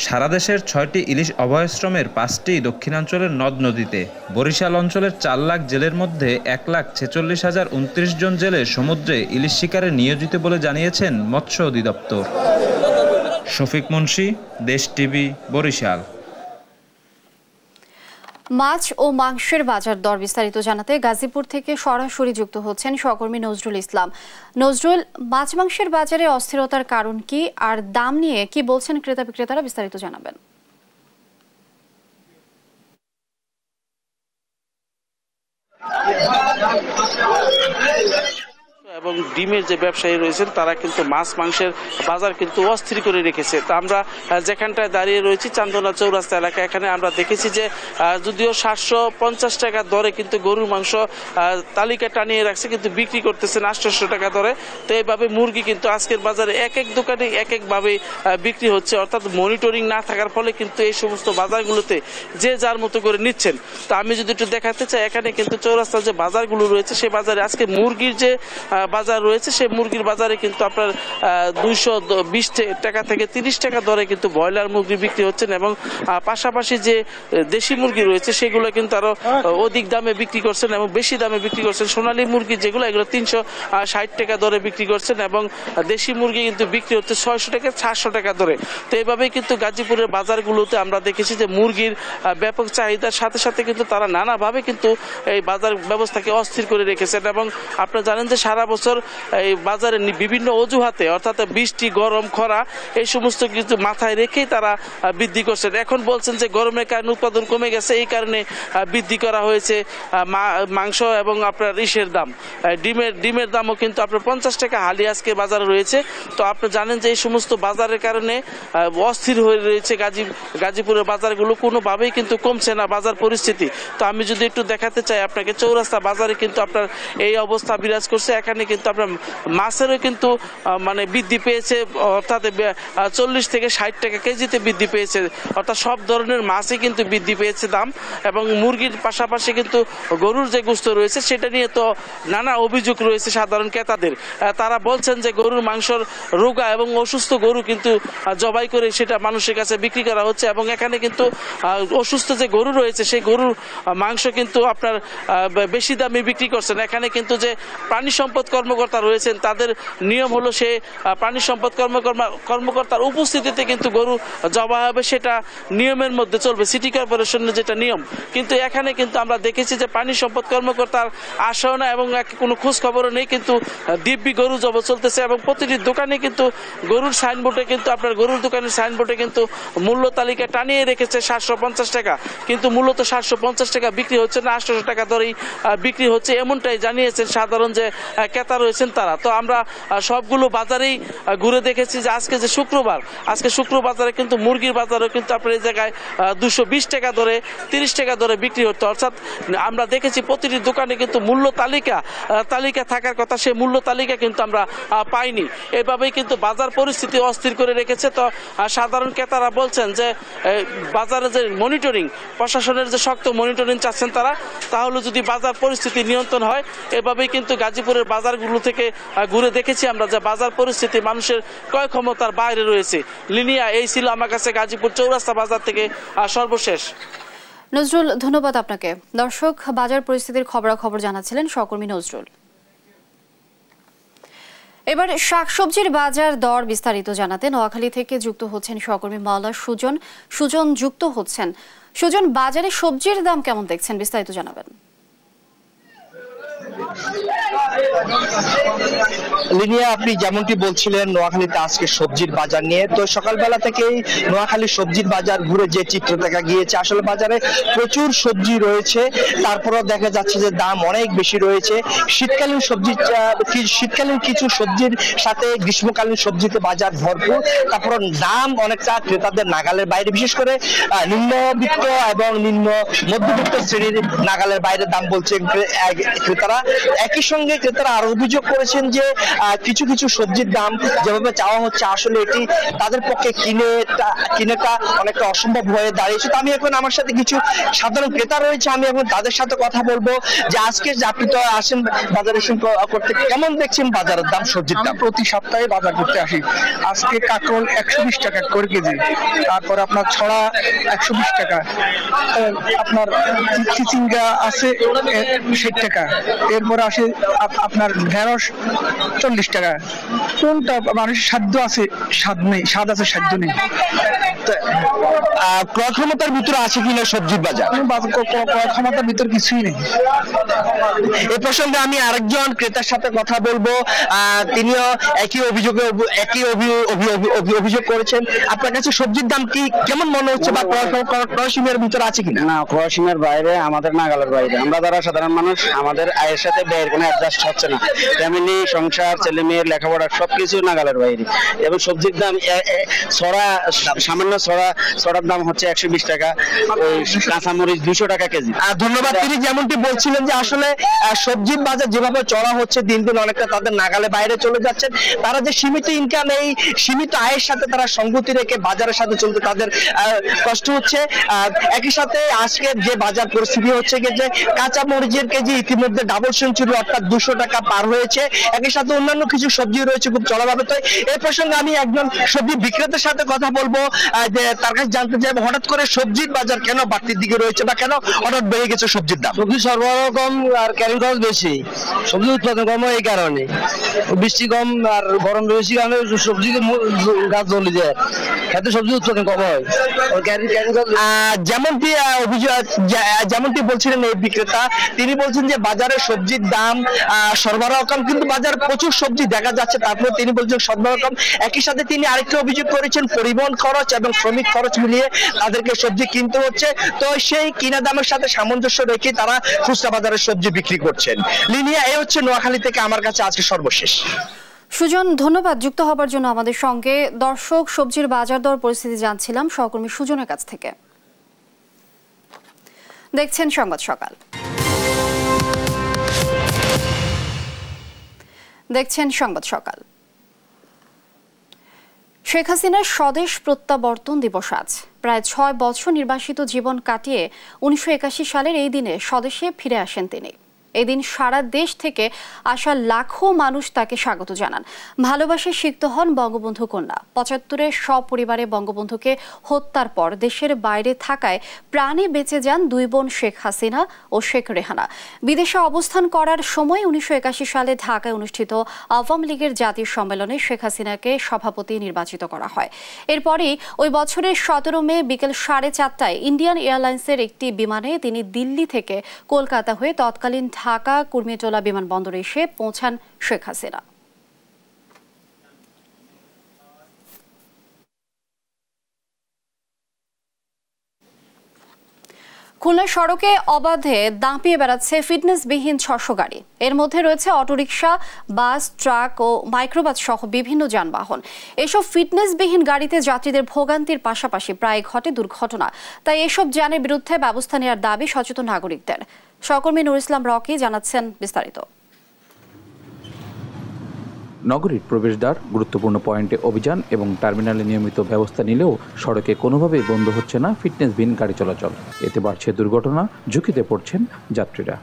Speaker 29: সারা দেশের 6টি ইলিশ অভয়াশ্রমের 5টি দক্ষিণাঞ্চলের নদ নদীতে। বরিশাল অঞ্চলের 4 লাখ জেলের মধ্যে 1,46,029 জন জেলে সমুদ্রে ইলিশ শিকারে নিয়োজিত বলে জানিয়েছেন মৎস্য অধিদপ্তর। শফিক মুন্সি, দেশ টিভি, বরিশাল।
Speaker 1: মাছ ও মাংসের বাজার দর বিস্তারিত জানাতে গাজীপুর থেকে সরাসরি যুক্ত হচ্ছেন সহকর্মী নজরুল ইসলাম। নজরুল, মাছ মাংসের বাজারে অস্থিরতার কারণ কি আর দাম নিয়ে কি বলছেন ক্রেতা বিক্রেতারা, বিস্তারিত জানাবেন।
Speaker 7: এবং ডিমের যে ব্যবসায়ী রয়েছেন তারা কিন্তু মাছ মাংসের বাজার কিন্তু অস্থির করে রেখেছে। তা আমরা যেখানটায় দাঁড়িয়ে রয়েছি চান্দনা চৌরাস্তা এলাকা, এখানে আমরা দেখেছি যে যদিও 750 টাকা দরে কিন্তু গরুর মাংস তালিকা টানিয়ে রাখছে, কিন্তু বিক্রি করতেছেন 800 টাকা দরে। তো এইভাবে মুরগি কিন্তু আজকের বাজারে এক এক দোকানে এক একভাবে বিক্রি হচ্ছে, অর্থাৎ মনিটরিং না থাকার ফলে কিন্তু এই সমস্ত বাজারগুলোতে যে যার মতো করে নিচ্ছেন। তো আমি যদি একটু দেখাতে চাই, এখানে কিন্তু চৌরাস্তার যে বাজারগুলো রয়েছে সেই বাজারে আজকে মুরগির যে বাজার রয়েছে সেই মুরগির বাজারে কিন্তু আপনার 220 টাকা থেকে 30 টাকা দরে কিন্তু ব্রয়লার মুরগি বিক্রি হচ্ছেন এবং পাশাপাশি যে দেশি মুরগি রয়েছে সেগুলো কিন্তু আরো অধিক দামে বিক্রি করছেন এবং বেশি দামে বিক্রি করছেন। সোনালী মুরগি যেগুলো এগুলো 360 টাকা দরে বিক্রি করছেন এবং দেশি মুরগি কিন্তু বিক্রি হচ্ছে 600 থেকে 700 টাকা দরে। তো এইভাবেই কিন্তু গাজীপুরের বাজারগুলোতে আমরা দেখেছি যে মুরগির ব্যাপক চাহিদার সাথে সাথে কিন্তু তারা নানাভাবে কিন্তু এই বাজার ব্যবস্থাকে অস্থির করে রেখেছেন এবং আপনারা জানেন যে সারা বছর এই বাজারে বিভিন্ন অজুহাতে, অর্থাৎ বৃষ্টি, গরম, খরা এই সমস্ত কিছু মাথায় রেখেই তারা বৃদ্ধি করছেন। এখন বলছেন যে গরমের কারণে উৎপাদন কমে গেছে, এই কারণে বৃদ্ধি করা হয়েছে মাংস এবং আপনার ইসের দাম, ডিমের দামও কিন্তু আপনার 50 টাকা হালি আজকে বাজারে রয়েছে। তো আপনি জানেন যে এই সমস্ত বাজারের কারণে অস্থির হয়ে রয়েছে গাজীপুরের বাজারগুলো, কোনোভাবেই কিন্তু কমছে না বাজার পরিস্থিতি। তো আমি যদি একটু দেখাতে চাই আপনাকে, চৌরাস্তা বাজারে কিন্তু আপনার এই অবস্থা বিরাজ করছে। এখানে কিন্তু আপনার মাছেরও কিন্তু মানে বৃদ্ধি পেয়েছে, অর্থাৎ 40 থেকে 60 টাকা কেজিতে বৃদ্ধি পেয়েছে, অর্থাৎ সব ধরনের মাছই কিন্তু বৃদ্ধি পেয়েছে দাম। এবং মুরগির পাশাপাশি কিন্তু গরুর যে গোশত রয়েছে সেটা নিয়ে তো নানা অভিযোগ রয়েছে সাধারণ ক্রেতাদের। তারা বলছেন যে গরুর মাংসর রোগা এবং অসুস্থ গরু কিন্তু জবাই করে সেটা মানুষের কাছে বিক্রি করা হচ্ছে এবং এখানে কিন্তু অসুস্থ যে গরু রয়েছে সেই গরুর মাংস কিন্তু আপনার বেশি দামে বিক্রি করছেন। এখানে কিন্তু যে প্রাণী সম্পদ কর্মকর্তা রয়েছেন তাদের নিয়ম হলো সে প্রাণী সম্পদ কর্মকর্তার উপস্থিতিতে কিন্তু গরু জবাই হবে, সেটা নিয়মের মধ্যে চলবে, সিটি কর্পোরেশনের যেটা নিয়ম। কিন্তু এখানে কিন্তু আমরা দেখেছি যে প্রাণী সম্পদ কর্মকর্তার আসাও না এবং কোনো খোঁজ খবরও নেই, কিন্তু দিব্যি গরু জব চলতেছে এবং প্রতিটি দোকানে কিন্তু গরুর সাইনবোর্ডে কিন্তু আপনার গরুর দোকানের সাইনবোর্ডে কিন্তু মূল্য তালিকা টানিয়ে রেখেছে 750 টাকা, কিন্তু মূলত 750 টাকা বিক্রি হচ্ছে না, 800 টাকা ধরেই বিক্রি হচ্ছে, এমনটাই জানিয়েছেন সাধারণ যে ক্রেতা রয়েছেন তারা। তো আমরা সবগুলো বাজারেই ঘুরে দেখেছি যে আজকে যে শুক্রবার, আজকে বাজারে কিন্তু মুরগির বাজারেও কিন্তু আপনার এই জায়গায় 220 টাকা ধরে 30 টাকা ধরে বিক্রি হতো। অর্থাৎ আমরা দেখেছি প্রতিটি দোকানে কিন্তু মূল্য তালিকা থাকার কথা, সেই মূল্য তালিকা কিন্তু আমরা পাইনি। এভাবেই কিন্তু বাজার পরিস্থিতি অস্থির করে রেখেছে। তো সাধারণ ক্রেতারা বলছেন যে বাজারে যে মনিটরিং, প্রশাসনের যে শক্ত মনিটরিং চাচ্ছেন তারা, তাহলে যদি বাজার পরিস্থিতি নিয়ন্ত্রণ হয়। এভাবেই কিন্তু গাজীপুরের বাজারগুলো থেকে ঘুরে দেখেছি আমরা যে বাজার পরিস্থিতি মানুষের ক্রয় ক্ষমতার বাইরে রয়েছে। লিনিয়া, এই ছিল আমার কাছে গাজীপুর চৌরাস্তা বাজার থেকে সর্বশেষ।
Speaker 1: নজরুল, ধন্যবাদ আপনাকে। দর্শক, বাজার পরিস্থিতির খবরাখবর জানাচ্ছিলেন সহকর্মী নজরুল। এবার শাকসবজির বাজার দর বিস্তারিত জানাতে নোয়াখালী থেকে যুক্ত হচ্ছেন সহকর্মী মাওলা সুজন যুক্ত হচ্ছেন। সুজন, বাজারে সবজির দাম কেমন দেখছেন, বিস্তারিত জানাবেন।
Speaker 2: লিনিয়া, আপনি যেমনটি বলছিলেন নোয়াখালীতে আজকে সবজির বাজার নিয়ে, তো সকালবেলা থেকেই নোয়াখালী সবজির বাজার ঘুরে যে চিত্র দেখা গিয়েছে, আসলে বাজারে প্রচুর সবজি রয়েছে, তারপরও দেখা যাচ্ছে যে দাম অনেক বেশি রয়েছে। শীতকালীন কিছু সবজির সাথে গ্রীষ্মকালীন সবজিতে বাজার ভরপুর, তারপর দাম অনেকটা ক্রেতাদের নাগালের বাইরে, বিশেষ করে নিম্নবিত্ত এবং নিম্ন মধ্যবিত্ত শ্রেণীর নাগালের বাইরে দাম বলছে ক্রেতারা। একই সঙ্গে ক্রেতারা আরো অভিযোগ করেছেন যে কিছু কিছু সবজির দাম যেভাবে চাওয়া হচ্ছে, আসলে এটি তাদের পক্ষে কিনেটা অনেকটা অসম্ভব হয়ে দাঁড়িয়েছে। তো আমি এখন, আমার সাথে কিছু সাধারণ ক্রেতা রয়েছে, আমি এখন তাদের সাথে কথা বলবো যে আজকে আপনি তো আসেন বাজারে করতে, কেমন দেখছেন বাজারের দাম, সবজির দাম?
Speaker 8: প্রতি সপ্তাহে বাজার করতে আসি। আজকে কাঁকরোল 120 টাকা করে কেজি, তারপর আপনার ছড়া 120 টাকা, আপনার চিচিঙ্গা আছে 60 টাকা, এরপরে আসে আপনার ঢেঁড়স 40 টাকা। কোনটা মানুষের সাধ্য আছে, স্বাদ নেই, স্বাদ আছে সাধ্য নেই।
Speaker 2: ক্রয় ক্ষমতার ভিতরে আছে কিনা সবজির বাজার?
Speaker 8: ক্রয় ক্ষমতার ভিতরে কিছুই নেই।
Speaker 2: এ প্রসঙ্গে আমি আরেকজন ক্রেতার সাথে কথা বলবো, তিনিও একই অভিযোগ করেছেন। আপনার কাছে সবজির দাম কি কেমন মনে হচ্ছে, বা ক্রয় সীমার ভিতরে আছে কিনা?
Speaker 9: না, ক্রয় সীমার বাইরে, আমাদের নাগালের বাইরে। আমরা যারা সাধারণ মানুষ, আমাদের আয়ের সাথে ব্যয়ের কোনো অ্যাডজাস্ট হচ্ছে না। ফ্যামিলি, সংসার, ছেলে মেয়ের লেখাপড়া সবকিছু নাগালের বাইরে। এবং সবজির দাম সামান্য ছড়ার দাম হচ্ছে 120 টাকা, ওই কাঁচামরিচ 200 টাকা কেজি।
Speaker 2: ধন্যবাদ। তিনি যেমনটি বলছিলেন যে আসলে সবজির বাজার যেভাবে চড়া হচ্ছে, দিন দিন অনেকটা তাদের নাগালে বাইরে চলে যাচ্ছেন। তারা যে সীমিত ইনকাম, এই সীমিত আয়ের সাথে তারা সঙ্গতি রেখে বাজারের সাথে চলতে তাদের কষ্ট হচ্ছে। একই সাথে আজকে যে বাজার পরিস্থিতি হচ্ছে যে কাঁচা মরিচের কেজি ইতিমধ্যে ডাবল সেঞ্চুরি, অর্থাৎ 200 টাকা পার হয়েছে। একই সাথে অন্যান্য কিছু সবজি রয়েছে খুব চড়াভাবে। তো এই প্রসঙ্গে আমি একজন সবজি বিক্রেতার সাথে কথা বলবো, যে তার কাছে জানতে চাইবো হঠাৎ করে সবজির বাজার কেন বাড়তির দিকে রয়েছে, বা কেন হঠাৎ বেড়ে গেছে সবজির দাম?
Speaker 9: সবজি সরবরাহ কম আর ক্যারিং খরচ বেশি, সবজি উৎপাদন কম, এই কারণে বৃষ্টি কম আর গরম বেশি কারণে সবজি গাছ জ্বলে যায়, খেতে সবজি উৎপাদন কম হয়।
Speaker 2: যেমনটি বলছিলেন এই বিক্রেতা, তিনি বলছেন যে বাজারে সবজির দাম সরবরাহ কম, কিন্তু বাজারে প্রচুর সবজি দেখা যাচ্ছে, তারপরে তিনি বলছেন সরবরাহ কম। একই সাথে তিনি আরেকটা অভিযোগ করেছেন, পরিবহন খরচ এবং শ্রমিক খরচ মিলিয়ে তাদেরকে সবজি কিনতে হচ্ছে। তো সেই কিনা দামের সাথে সামঞ্জস্য রেখে তারা খুচরা বাজারে সবজি বিক্রি করছেন। লিনিয়া, এই হচ্ছে নোয়াখালী থেকে আমার কাছে আজকে সর্বশেষ।
Speaker 1: সুজন, ধন্যবাদ যুক্ত হবার জন্য আমাদের সঙ্গে। দর্শক, সবজির বাজার দর পরিস্থিতি জানছিলাম সহকর্মী সুজনের কাছ থেকে। দেখছেন সংবাদ সকাল। শেখ হাসিনার স্বদেশ প্রত্যাবর্তন দিবস আজ। প্রায় 6 বছর নির্বাসিত জীবন কাটিয়ে 1981 সালের এই দিনে স্বদেশে ফিরে আসেন তিনি। এদিন সারা দেশ থেকে আসা লাখো মানুষ তাকে স্বাগত জানান। ভালোবাসে সিক্ত হন বঙ্গবন্ধু কন্যা। 75-এ সপরিবারে বঙ্গবন্ধুকে হত্যার পর দেশের বাইরে থাকায় প্রাণে বেঁচে যান 2 বোন শেখ হাসিনা ও শেখ রেহানা। বিদেশে অবস্থান করার সময় 1981 সালে ঢাকায় অনুষ্ঠিত আওয়ামী লীগের জাতীয় সম্মেলনে শেখ হাসিনাকে সভাপতি নির্বাচিত করা হয়। এরপরই ওই বছরের 17 মে বিকেল 4:30টায় ইন্ডিয়ান এয়ারলাইন্সের একটি বিমানে তিনি দিল্লি থেকে কলকাতা হয়ে তৎকালীন ঢাকা কুর্মিটোলা বিমানবন্দরে এসে পৌঁছান শেখ হাসিনা। খুলনা সড়কে অবাধে দাপিয়ে বেড়াচ্ছে ফিটনেসবিহীন 600 গাড়ি। এর মধ্যে রয়েছে অটোরিকশা, বাস, ট্রাক ও মাইক্রোবাস সহ বিভিন্ন যানবাহন। এসব ফিটনেসবিহীন গাড়িতে যাত্রীদের ভোগান্তির পাশাপাশি প্রায় ঘটে দুর্ঘটনা। তাই এসব যানের বিরুদ্ধে ব্যবস্থা নেওয়ার দাবি সচেতন নাগরিকদের। সহকর্মী নুর ইসলাম রকি জানাচ্ছেন বিস্তারিত।
Speaker 10: নগরীর প্রবেশদ্বার, গুরুত্বপূর্ণ পয়েন্টে অভিযান এবং টার্মিনালে নিয়মিত ব্যবস্থা নিলেও সড়কে কোনোভাবেই বন্ধ হচ্ছে না ফিটনেসবিহীন গাড়ি চলাচল। এতে বাড়ছে দুর্ঘটনা, ঝুঁকিতে পড়ছেন যাত্রীরা।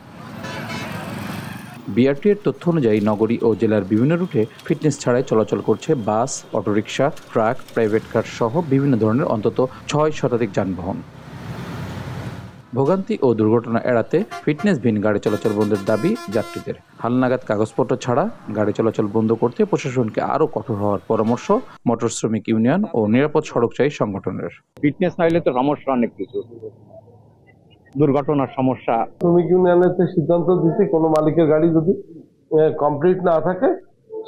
Speaker 10: বিআরটি এর তথ্য অনুযায়ী নগরী ও জেলার বিভিন্ন রুটে ফিটনেস ছাড়াই চলাচল করছে বাস, অটোরিকশা, ট্রাক, প্রাইভেট কার সহ বিভিন্ন ধরনের অন্তত 6 শতাধিক যানবাহন। ভোগান্তি ও দুর্ঘটনা এড়াতে ফিটনেসবিহীন গাড়ি চলাচল বন্ধের দাবি যাত্রীদের। হালনাগাদ কাগজপত্র ছাড়া গাড়ি চলাচল বন্ধ করতে প্রশাসনকে আরও কঠোর হওয়ার পরামর্শ মোটর শ্রমিক ইউনিয়ন ও নিরাপদ সড়কচারী সংগঠনের।
Speaker 11: ফিটনেস না হলে তো সমস্যা অনেক কিছু, দুর্ঘটনার সমস্যা।
Speaker 12: শ্রমিক ইউনিয়নের সিদ্ধান্ত দিতে কোনো মালিকের গাড়ি যদি কমপ্লিট না থাকে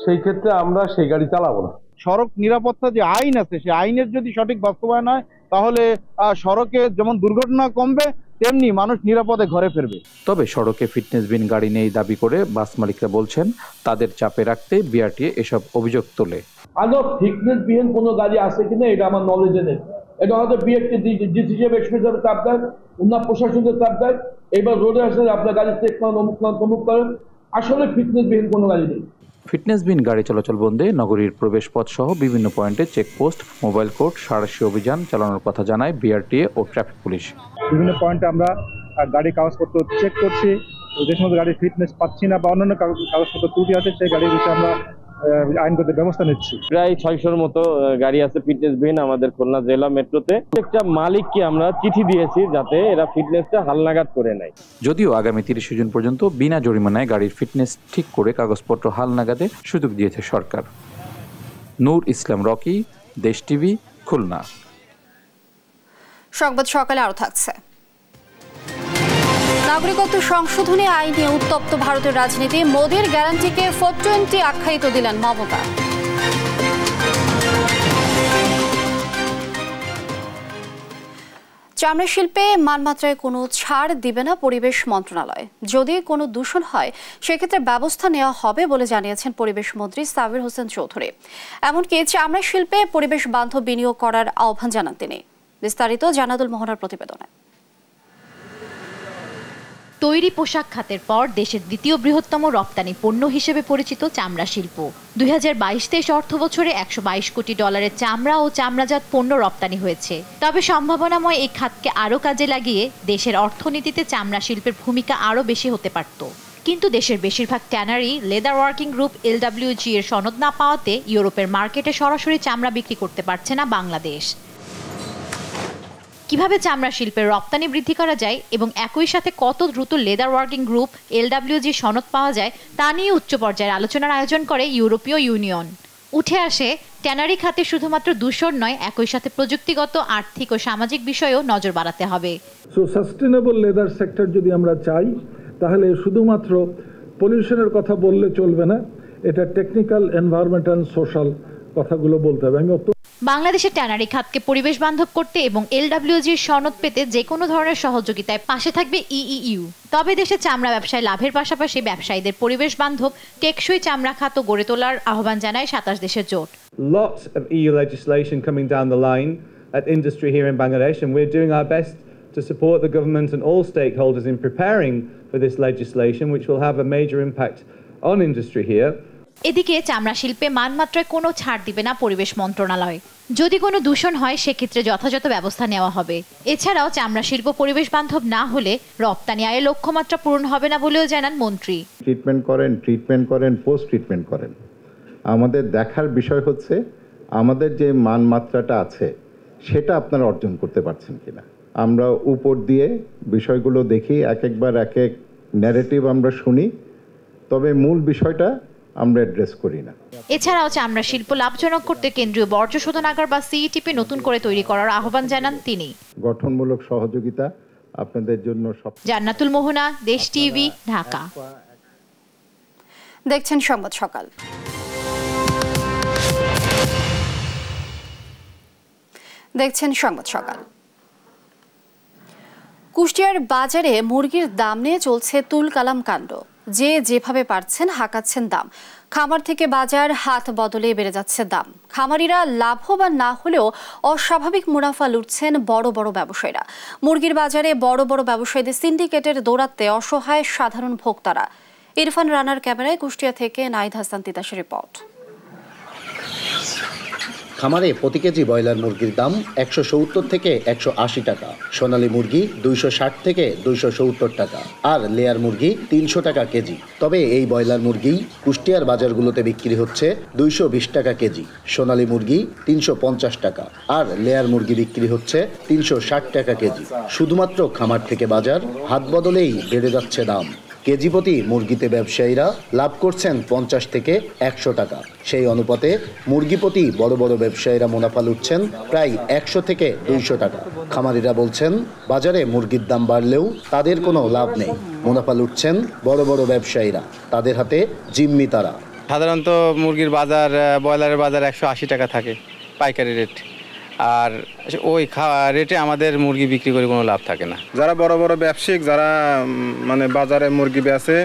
Speaker 12: সেই ক্ষেত্রে আমরা সেই গাড়ি চালাবো না।
Speaker 25: সড়ক নিরাপত্তা যে আইন আছে সেই আইনের যদি সঠিক বাস্তবায়ন হয় তাহলে সড়কে যেমন দুর্ঘটনা কমবে তেমনি মানুষ নিরাপদে ঘরে ফিরবে।
Speaker 10: তবে সড়কে ফিটনেসবিহীন গাড়ি নেই দাবি করে বাস মালিকরা বলছেন তাদের চাপে রাখতে বিআরটিএ এসব অভিযোগ তোলে।
Speaker 14: আদৌ ফিটনেসবিহীন কোনো গাড়ি আছে কিনা এটা আমার নলেজে নেই। এটা হয়তো বিআরটি ডিসি হিসেবে এক্সপ্রেসের চাপ দেয়, উন্নত প্রশাসনের চাপ দেয়। এবার রোডে আসলে আপনার গাড়ি চেক করেন, অমুক করেন, তমুক করেন। আসলে ফিটনেসবিহীন কোনো গাড়ি নেই।
Speaker 10: ফিটনেসবিহীন গাড়ি চলাচল বন্ধে নগরীর প্রবেশ পথ সহ বিভিন্ন পয়েন্টে চেকপোস্ট, মোবাইল কোর্ট, সাঁড়াশি অভিযান চালানোর কথা জানায় বিআরটিএ ও ট্রাফিক পুলিশ।
Speaker 25: বিভিন্ন পয়েন্টে আমরা গাড়ির কাগজপত্র চেক করছি, যে সমস্ত গাড়ির ফিটনেস পাচ্ছি না বা অন্যান্য কাগজপত্র ত্রুটি আছে সেই গাড়ির বিষয়ে আমরা আইনগত ব্যবস্থা নিচ্ছি।
Speaker 15: প্রায় 600-র মতো গাড়ি আছে ফিটনেসবিহীন আমাদের খুলনা জেলা মেট্রোতে। একটা মালিককে আমরা চিঠি দিয়েছি যাতে এরা ফিটনেসটা হালনাগাদ করে নেয়।
Speaker 10: যদিও আগামী 30 জুন পর্যন্ত বিনা জরিমানায় গাড়ির ফিটনেস ঠিক করে কাগজপত্র হালনাগাদে সুযোগ দিয়েছে সরকার। নূর ইসলাম রকি, দেশ টিভি, খুলনা।
Speaker 1: সংবাদ সকালে আরো থাকছে। নাগরিকত্ব সংশোধনী আইন নিয়ে উত্তপ্ত ভারতের রাজনীতি। মোদির গ্যারান্টিকে 420 আখ্যায়িত দিলেন মমতা। চামড়া শিল্পে মানমাত্রায় কোনো ছাড় দিবে না পরিবেশ মন্ত্রণালয়। যদি কোনো দূষণ হয় সেক্ষেত্রে ব্যবস্থা নেওয়া হবে বলে জানিয়েছেন পরিবেশ মন্ত্রী সাবির হোসেন চৌধুরী। এমনকি চামড়া শিল্পে পরিবেশ বান্ধব বিনিয়োগ করার আহ্বান জানান তিনি। বিস্তারিত জানাতুল মোহনার প্রতিবেদনে।
Speaker 16: তৈরি পোশাক খাতের পর দেশের দ্বিতীয় বৃহত্তম রপ্তানি পণ্য হিসেবে পরিচিত চামড়া শিল্প 2022-23 অর্থ বছরে $122 কোটি চামড়া ও চামড়াজাত পণ্য রপ্তানি হয়েছে। তবে সম্ভাবনাময় এই খাতকে আরও কাজে লাগিয়ে দেশের অর্থনীতিতে চামড়া শিল্পের ভূমিকা আরও বেশি হতে পারত। কিন্তু দেশের বেশিরভাগ tannery leather working group LWG এর সনদ না পাওয়াতে ইউরোপের মার্কেটে সরাসরি চামড়া বিক্রি করতে পারছে না বাংলাদেশ। কিভাবে চামড়া শিল্পের রপ্তানি বৃদ্ধি করা যায় এবং একই সাথে কত দ্রুত লেদার ওয়ার্কিং গ্রুপ LWG সনদ পাওয়া যায় তা নিয়ে উচ্চ পর্যায়ের আলোচনার আয়োজন করে ইউরোপীয় ইউনিয়ন। উঠে আসে ট্যানারি খাতে শুধুমাত্র দূষণ নয়, একই সাথে প্রযুক্তিগত, আর্থিক ও সামাজিক বিষয়েও নজর বাড়াতে হবে।
Speaker 13: সো সাস্টেনেবল লেদার সেক্টর যদি আমরা চাই তাহলে শুধুমাত্র পলিউশনের কথা বললে চলবে না, এটা টেকনিক্যাল, এনভায়রনমেন্টাল, সোশ্যাল কথাগুলো বলতে হবে।
Speaker 16: বাংলাদেশের ট্যানারি খাতকে পরিবেশ বান্ধব করতে এবং LWGর সনদ পেতে যে কোনো ধরনের সহযোগিতায় পাশে থাকবে EU। তবে দেশে চামড়া ব্যবসায় লাভের পাশাপাশি ব্যবসায়ীদের পরিবেশ বান্ধব টেকসই চামড়া খাত গড়ে তোলার আহ্বান জানায় 27 দেশের জোট।
Speaker 17: Lots of EU legislation coming down the line at industry here in Bangladesh, and we're doing our best to support the government and all stakeholders in preparing for this legislation, which will have a major impact on industry here.
Speaker 16: এদিকে চামড়া শিল্পে মানমাত্রায় কোনো ছাড় দিবে না পরিবেশ মন্ত্রণালয়। যদি কোনো দূষণ হয় সেক্ষেত্রে যথাযথ ব্যবস্থা নেওয়া হবে। এছাড়াও চামড়া শিল্প পরিবেশ বান্ধব না হলে রপ্তানি আয়ের লক্ষ্যমাত্রা পূরণ হবে না বলেও জানান মন্ত্রী।
Speaker 18: ট্রিটমেন্ট করেন, পোস্ট ট্রিটমেন্ট করেন। আমাদের দেখার বিষয় হচ্ছে আমাদের যে মানমাত্রাটা আছে সেটা আপনারা অর্জন করতে পারছেন কিনা। আমরা উপর দিয়ে বিষয়গুলো দেখি, একবার এক এক ন্যারেটিভ আমরা শুনি, তবে মূল বিষয়টা আমরা অ্যাড্রেস করি না।
Speaker 16: এছাড়াও চামড়া শিল্প লাভজনক করতে কেন্দ্রীয় বর্জ্য শোধনাগার বা CETP নতুন করে তৈরি করার আহ্বান জানান তিনি।
Speaker 18: গঠনমূলক সহযোগিতা আপনাদের জন্য সব।
Speaker 16: জান্নাতুল মোহনা, দেশ টিভি, ঢাকা।
Speaker 1: দেখছেন সংবাদ সকাল। কুষ্টিয়ার বাজারে মুরগির দাম নিয়ে চলছে তুলকালাম কাণ্ড। যে যেভাবে পারছেন হাঁকাচ্ছেন দাম। খামার থেকে বাজার হাত বদলে বেড়ে যাচ্ছে দাম। খামারিরা লাভবান না হলেও অস্বাভাবিক মুনাফা লুটছেন বড় বড় ব্যবসায়ীরা। মুরগির বাজারে বড় বড় ব্যবসায়ীদের সিন্ডিকেটের দৌরাত্মে অসহায় সাধারণ ভোক্তারা। ইরফান রানার ক্যামেরায় কুষ্টিয়া থেকে নাহিদ হাসান তিতাসের রিপোর্ট।
Speaker 19: খামারে প্রতি কেজি ব্রয়লার মুরগির দাম 170 থেকে 180 টাকা, সোনালী মুরগি 260 থেকে 270 টাকা আর লেয়ার মুরগি 300 টাকা কেজি। তবে এই ব্রয়লার মুরগি কুষ্টিয়ার বাজারগুলোতে বিক্রি হচ্ছে 220 টাকা কেজি, সোনালী মুরগি 350 টাকা আর লেয়ার মুরগি বিক্রি হচ্ছে 360 টাকা কেজি। শুধুমাত্র খামার থেকে বাজার হাত বদলেই বেড়ে যাচ্ছে দাম। কেজি প্রতি মুরগিতে ব্যবসায়ীরা লাভ করছেন 50 থেকে 100 টাকা। সেই অনুপাতে মুরগি প্রতি বড় বড় ব্যবসায়ীরা মুনাফা লুটছেন প্রায় 100 থেকে 200 টাকা। খামারিরা বলছেন বাজারে মুরগির দাম বাড়লেও তাদের কোনো লাভ নেই। মুনাফা লুটছেন বড় বড় ব্যবসায়ীরা, তাদের হাতে জিম্মি তারা।
Speaker 20: সাধারণত মুরগির বাজার, ব্রয়লারের বাজার 180 টাকা থাকে পাইকারি রেট, আর ওই রেটে আমাদের মুরগি বিক্রি করে কোনো লাভ থাকে না।
Speaker 21: যারা বড় বড় ব্যবসায়িক, যারা মানে বাজারে মুরগি বেচে,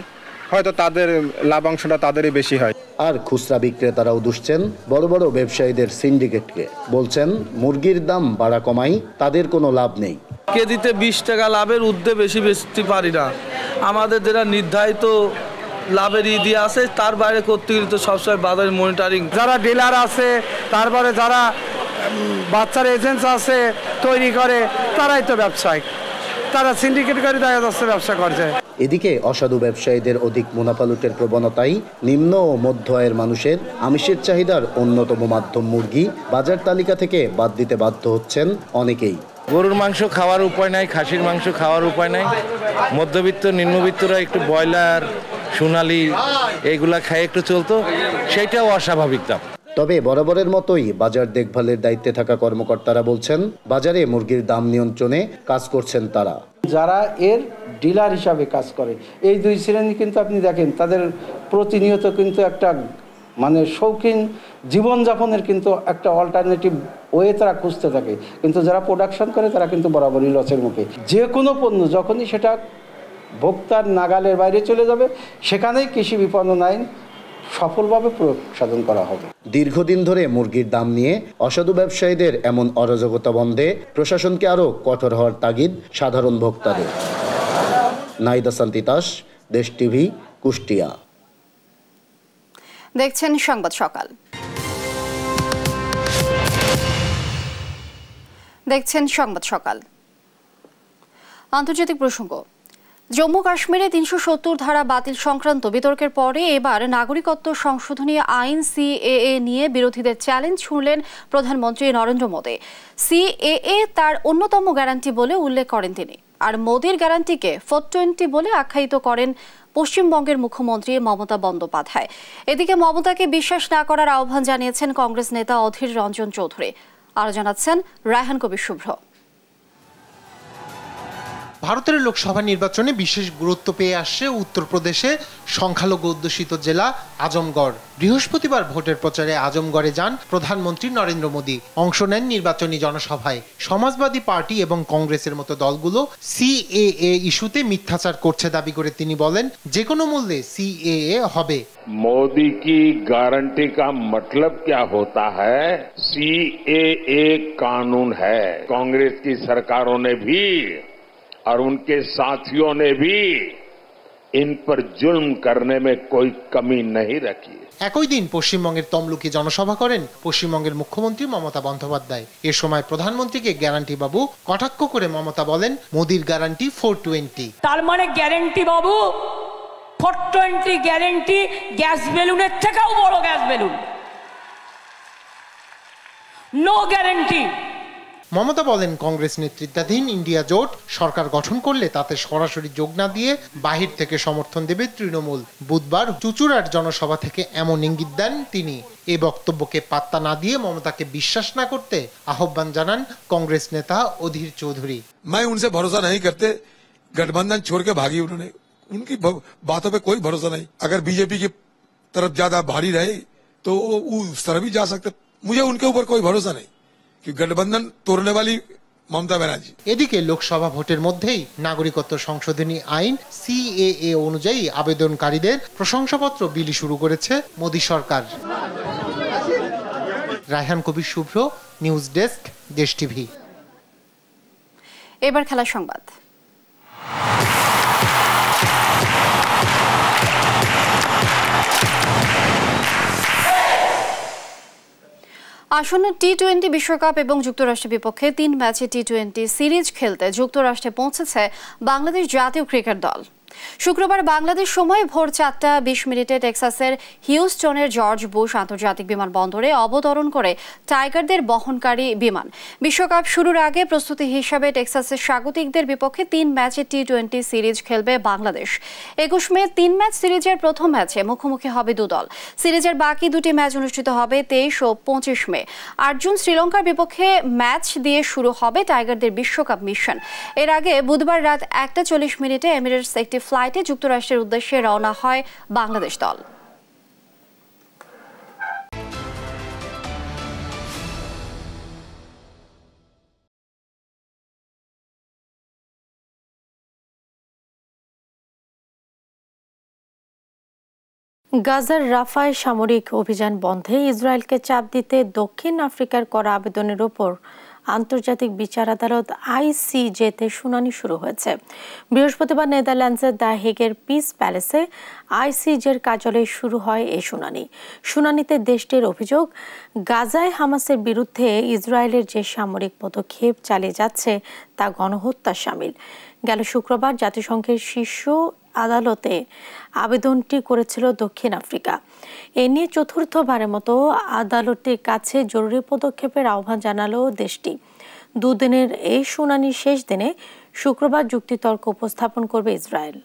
Speaker 21: হয়তো তাদের লাভাংশটা তাদেরই বেশি হয়।
Speaker 19: আর খুচরা বিক্রেতারাও দুষছেন বড় বড় ব্যবসায়ীদের সিন্ডিকেটকে। বলছেন মুরগির দাম বাড়া কমাই তাদের কোনো লাভ নেই।
Speaker 22: কেজিতে 20 টাকা লাভের ঊর্ধ্বে বেশি বেচতে পারি না। আমাদের যেটা নির্ধারিত লাভের দিয়ে আছে তার বাইরে করতে গেলে তো সবসময় বাজারের মনিটরিং।
Speaker 23: যারা ডিলার আছে, তারপরে যারা বাচ্চার এজেন্টস আছে তৈরি করে, তারাই তো ব্যবসায়ী, তারা সিন্ডিকেট করে দেখা যাচ্ছে ব্যবসা করছে।
Speaker 19: এদিকে অসাধু ব্যবসায়ীদের অধিক মুনাফা লুটের প্রবণতাই নিম্ন ও মধ্য আয়ের মানুষের আমিষের চাহিদার অন্যতম মাধ্যম মুরগি বাজার তালিকা থেকে বাদ দিতে বাধ্য হচ্ছেন অনেকেই।
Speaker 24: গরুর মাংস খাওয়ার উপায় নাই, খাসির মাংস খাওয়ার উপায় নাই। মধ্যবিত্ত নিম্নবিত্তরা একটু ব্রয়লার, সোনালী এইগুলা খায় একটু চলতো, সেইটাও অস্বাভাবিক দাম।
Speaker 19: তবে বরাবরের মতোই বাজার দেখভালের দায়িত্বে থাকা কর্মকর্তারা বলছেন বাজারে মুরগির দাম নিয়ন্ত্রণে কাজ করছেন তারা।
Speaker 26: যারা এর ডিলার হিসাবে কাজ করে, এই দুই শ্রেণী কিন্তু আপনি দেখেন তাদের প্রতিনিয়ত কিন্তু একটা মানে শৌখিন জীবনযাপনের কিন্তু একটা অল্টারনেটিভ ওয়ে তারা খুঁজতে থাকে, কিন্তু যারা প্রোডাকশন করে তারা কিন্তু বরাবরই লসের মুখে। যে কোনো পণ্য যখনই সেটা ভোক্তার নাগালের বাইরে চলে যাবে, সেখানেই কৃষি বিপণন আইন সফলভাবে প্রয়োগ সাধন করা হবে।
Speaker 19: দীর্ঘদিন ধরে মুরগির দাম নিয়ে অসাধু ব্যবসায়ীদের এমন অরাজকতা বন্ধে প্রশাসনকে আরও কঠোর হওয়ার তাগিদ সাধারণ ভোক্তাদের। নাহিদ হাসান তিতাস, দেশ টিভি, কুষ্টিয়া।
Speaker 1: দেখছেন সংবাদ সকাল। আন্তর্জাতিক প্রসঙ্গ। জম্মু কাশ্মীরে 370 ধারা বাতিল সংক্রান্ত বিতর্কের পরে এবার নাগরিকত্ব সংশোধনী আইন সিএএ নিয়ে বিরোধীদের চ্যালেঞ্জ ছুঁড়লেন প্রধানমন্ত্রী নরেন্দ্র মোদী। সিএএ তার অন্যতম গ্যারান্টি বলে উল্লেখ করেন তিনি, আর মোদীর গ্যারান্টিকে 420 বলে আখ্যায়িত করেন পশ্চিমবঙ্গের মুখ্যমন্ত্রী মমতা বন্দ্যোপাধ্যায়। এদিকে মমতাকে বিশ্বাস না করার আহ্বান জানিয়েছেন কংগ্রেস নেতা অধীর রঞ্জন চৌধুরী। আরও জানাচ্ছেন রায়হান কবির শুভ্র।
Speaker 29: ভারতের লোকসভা নির্বাচনে বিশেষ গুরুত্ব পেয়ে আসছে উত্তরপ্রদেশে সংখ্যালঘু অধ্যুষিত জেলা আজমগড়। বৃহস্পতিবার ভোটের প্রচারে আজমগড়ে যান প্রধানমন্ত্রী নরেন্দ্র মোদী। অংশ নেন নির্বাচনী জনসভায়। সমাজবাদী পার্টি এবং কংগ্রেসের মতো দলগুলো সিএএ ইস্যুতে মিথ্যাচার করছে দাবি করে তিনি বলেন, যে কোনো মূল্যে সিএএ হবে।
Speaker 27: मोदी की गारंटी का मतलब क्या होता है? सीएए कानून है। कांग्रेस की सरकारों ने भी और उनके साथियों ने भी इन पर जुल्म करने में कोई कमी नहीं रखी।
Speaker 29: একই দিন পশ্চিমবঙ্গের তমলুকে জনসভা করেন পশ্চিমবঙ্গের মুখ্যমন্ত্রী মমতা বন্দ্যোপাধ্যায়। এ সময় প্রধানমন্ত্রীকে গ্যারান্টি বাবু কটাক্ষ করে মমতা বলেন, মোদির গ্যারান্টি 420।
Speaker 28: তার মানে গ্যারান্টি বাবু 420 গ্যারান্টি গ্যাস বেলুনের থেকেও বড় gas balloon. No guarantee.
Speaker 29: Mamata বলেন, কংগ্রেস নেতৃত্বাধীন ইন্ডিয়া জোট সরকার গঠন করলে তাতে সরাসরি যোগ না দিয়ে বাহির থেকে সমর্থন দেবে তৃণমূল। বুধবার চুচুড়ার জনসভা থেকে এমন ইঙ্গিত দেন তিনি। এ বক্তব্যকে পাত্তা না দিয়ে মমতাকে বিশ্বাস না করতে আহ্বান জানান কংগ্রেস নেতা অধীর চৌধুরী।
Speaker 30: मैं उनसे भरोसा नहीं करते, गठबंधन छोड़ के भागी उन्होंने, उनकी बातों पे कोई भरोसा नहीं। अगर बीजेपी की तरफ ज्यादा भारी रहे तो उस तरफ भी जा सकते। मुझे उनके ऊपर कोई भरोसा नहीं कि गठबंधन तोड़ने वाली মমতা ব্যানার্জি।
Speaker 2: এদিকে লোকসভা ভোটের মধ্যেই নাগরিকত্ব সংশোধনী আইন CAA অনুযায়ী আবেদনকারীদের প্রশংসাপত্র বিলি শুরু করেছে মোদী সরকার। রায়হান কবির শুভ্র, নিউজ ডেস্ক, দেশ টিভি।
Speaker 1: এবার খেলার সংবাদ। আসন্ন টি-20 বিশ্বকাপ এবং যুক্তরাষ্ট্রের বিপক্ষে 3 ম্যাচে টি-20 সিরিজ খেলতে যুক্তরাষ্ট্রে পৌঁছেছে বাংলাদেশ জাতীয় ক্রিকেট দল। শুক্রবার বাংলাদেশ সময় ভোর 4:20 টেক্সাসের হিউস্টনের জর্জ বুশ আন্তর্জাতিক বিমানবন্দরে অবতরণ করে টাইগারদের বহনকারী বিমান। বিশ্বকাপ শুরুর আগে প্রস্তুতি হিসাবে টেক্সাসের স্বাগতিকদের বিপক্ষে 3 ম্যাচে টি-20 সিরিজ খেলবে বাংলাদেশ। 21 মে 3 ম্যাচ সিরিজের প্রথম ম্যাচে মুখোমুখি হবে দুদল। সিরিজের বাকি দুটি ম্যাচ অনুষ্ঠিত হবে 23 ও 25 মে। 8 জুন শ্রীলঙ্কার বিপক্ষে ম্যাচ দিয়ে শুরু হবে টাইগারদের বিশ্বকাপ মিশন। এর আগে বুধবার রাত 1:40 এমিরেটস একটি ফ্লাইটে যুক্তরাষ্ট্রের উদ্দেশ্যে রওনা হয় বাংলাদেশ দল।
Speaker 3: গাজার রাফায় সামরিক অভিযান বন্ধে ইসরায়েলকে চাপ দিতে দক্ষিণ আফ্রিকার করা আবেদনের ওপর আন্তর্জাতিক বিচার আদালত ICJ-তে শুনানি শুরু হয়েছে। বৃহস্পতিবার নেদারল্যান্ডসের দ্য হেগের পিস প্যালেসে ICJ-র কার্যালয়ে শুরু হয় এই শুনানি। শুনানিতে দেশটির অভিযোগ, গাজায় হামাসের বিরুদ্ধে ইসরায়েলের যে সামরিক পদক্ষেপ চালিয়ে যাচ্ছে তা গণহত্যার শামিল। গেল শুক্রবার জাতিসংঘের শীর্ষ আদালতে আবেদনটি করেছিল দক্ষিণ আফ্রিকা। এ নিয়ে চতুর্থবারের মতো আদালতের কাছে জরুরি পদক্ষেপের আহ্বান জানালো দেশটি। দুদিনের এই শুনানির শেষ দিনে শুক্রবার যুক্তিতর্ক উপস্থাপন করবে ইসরায়েল।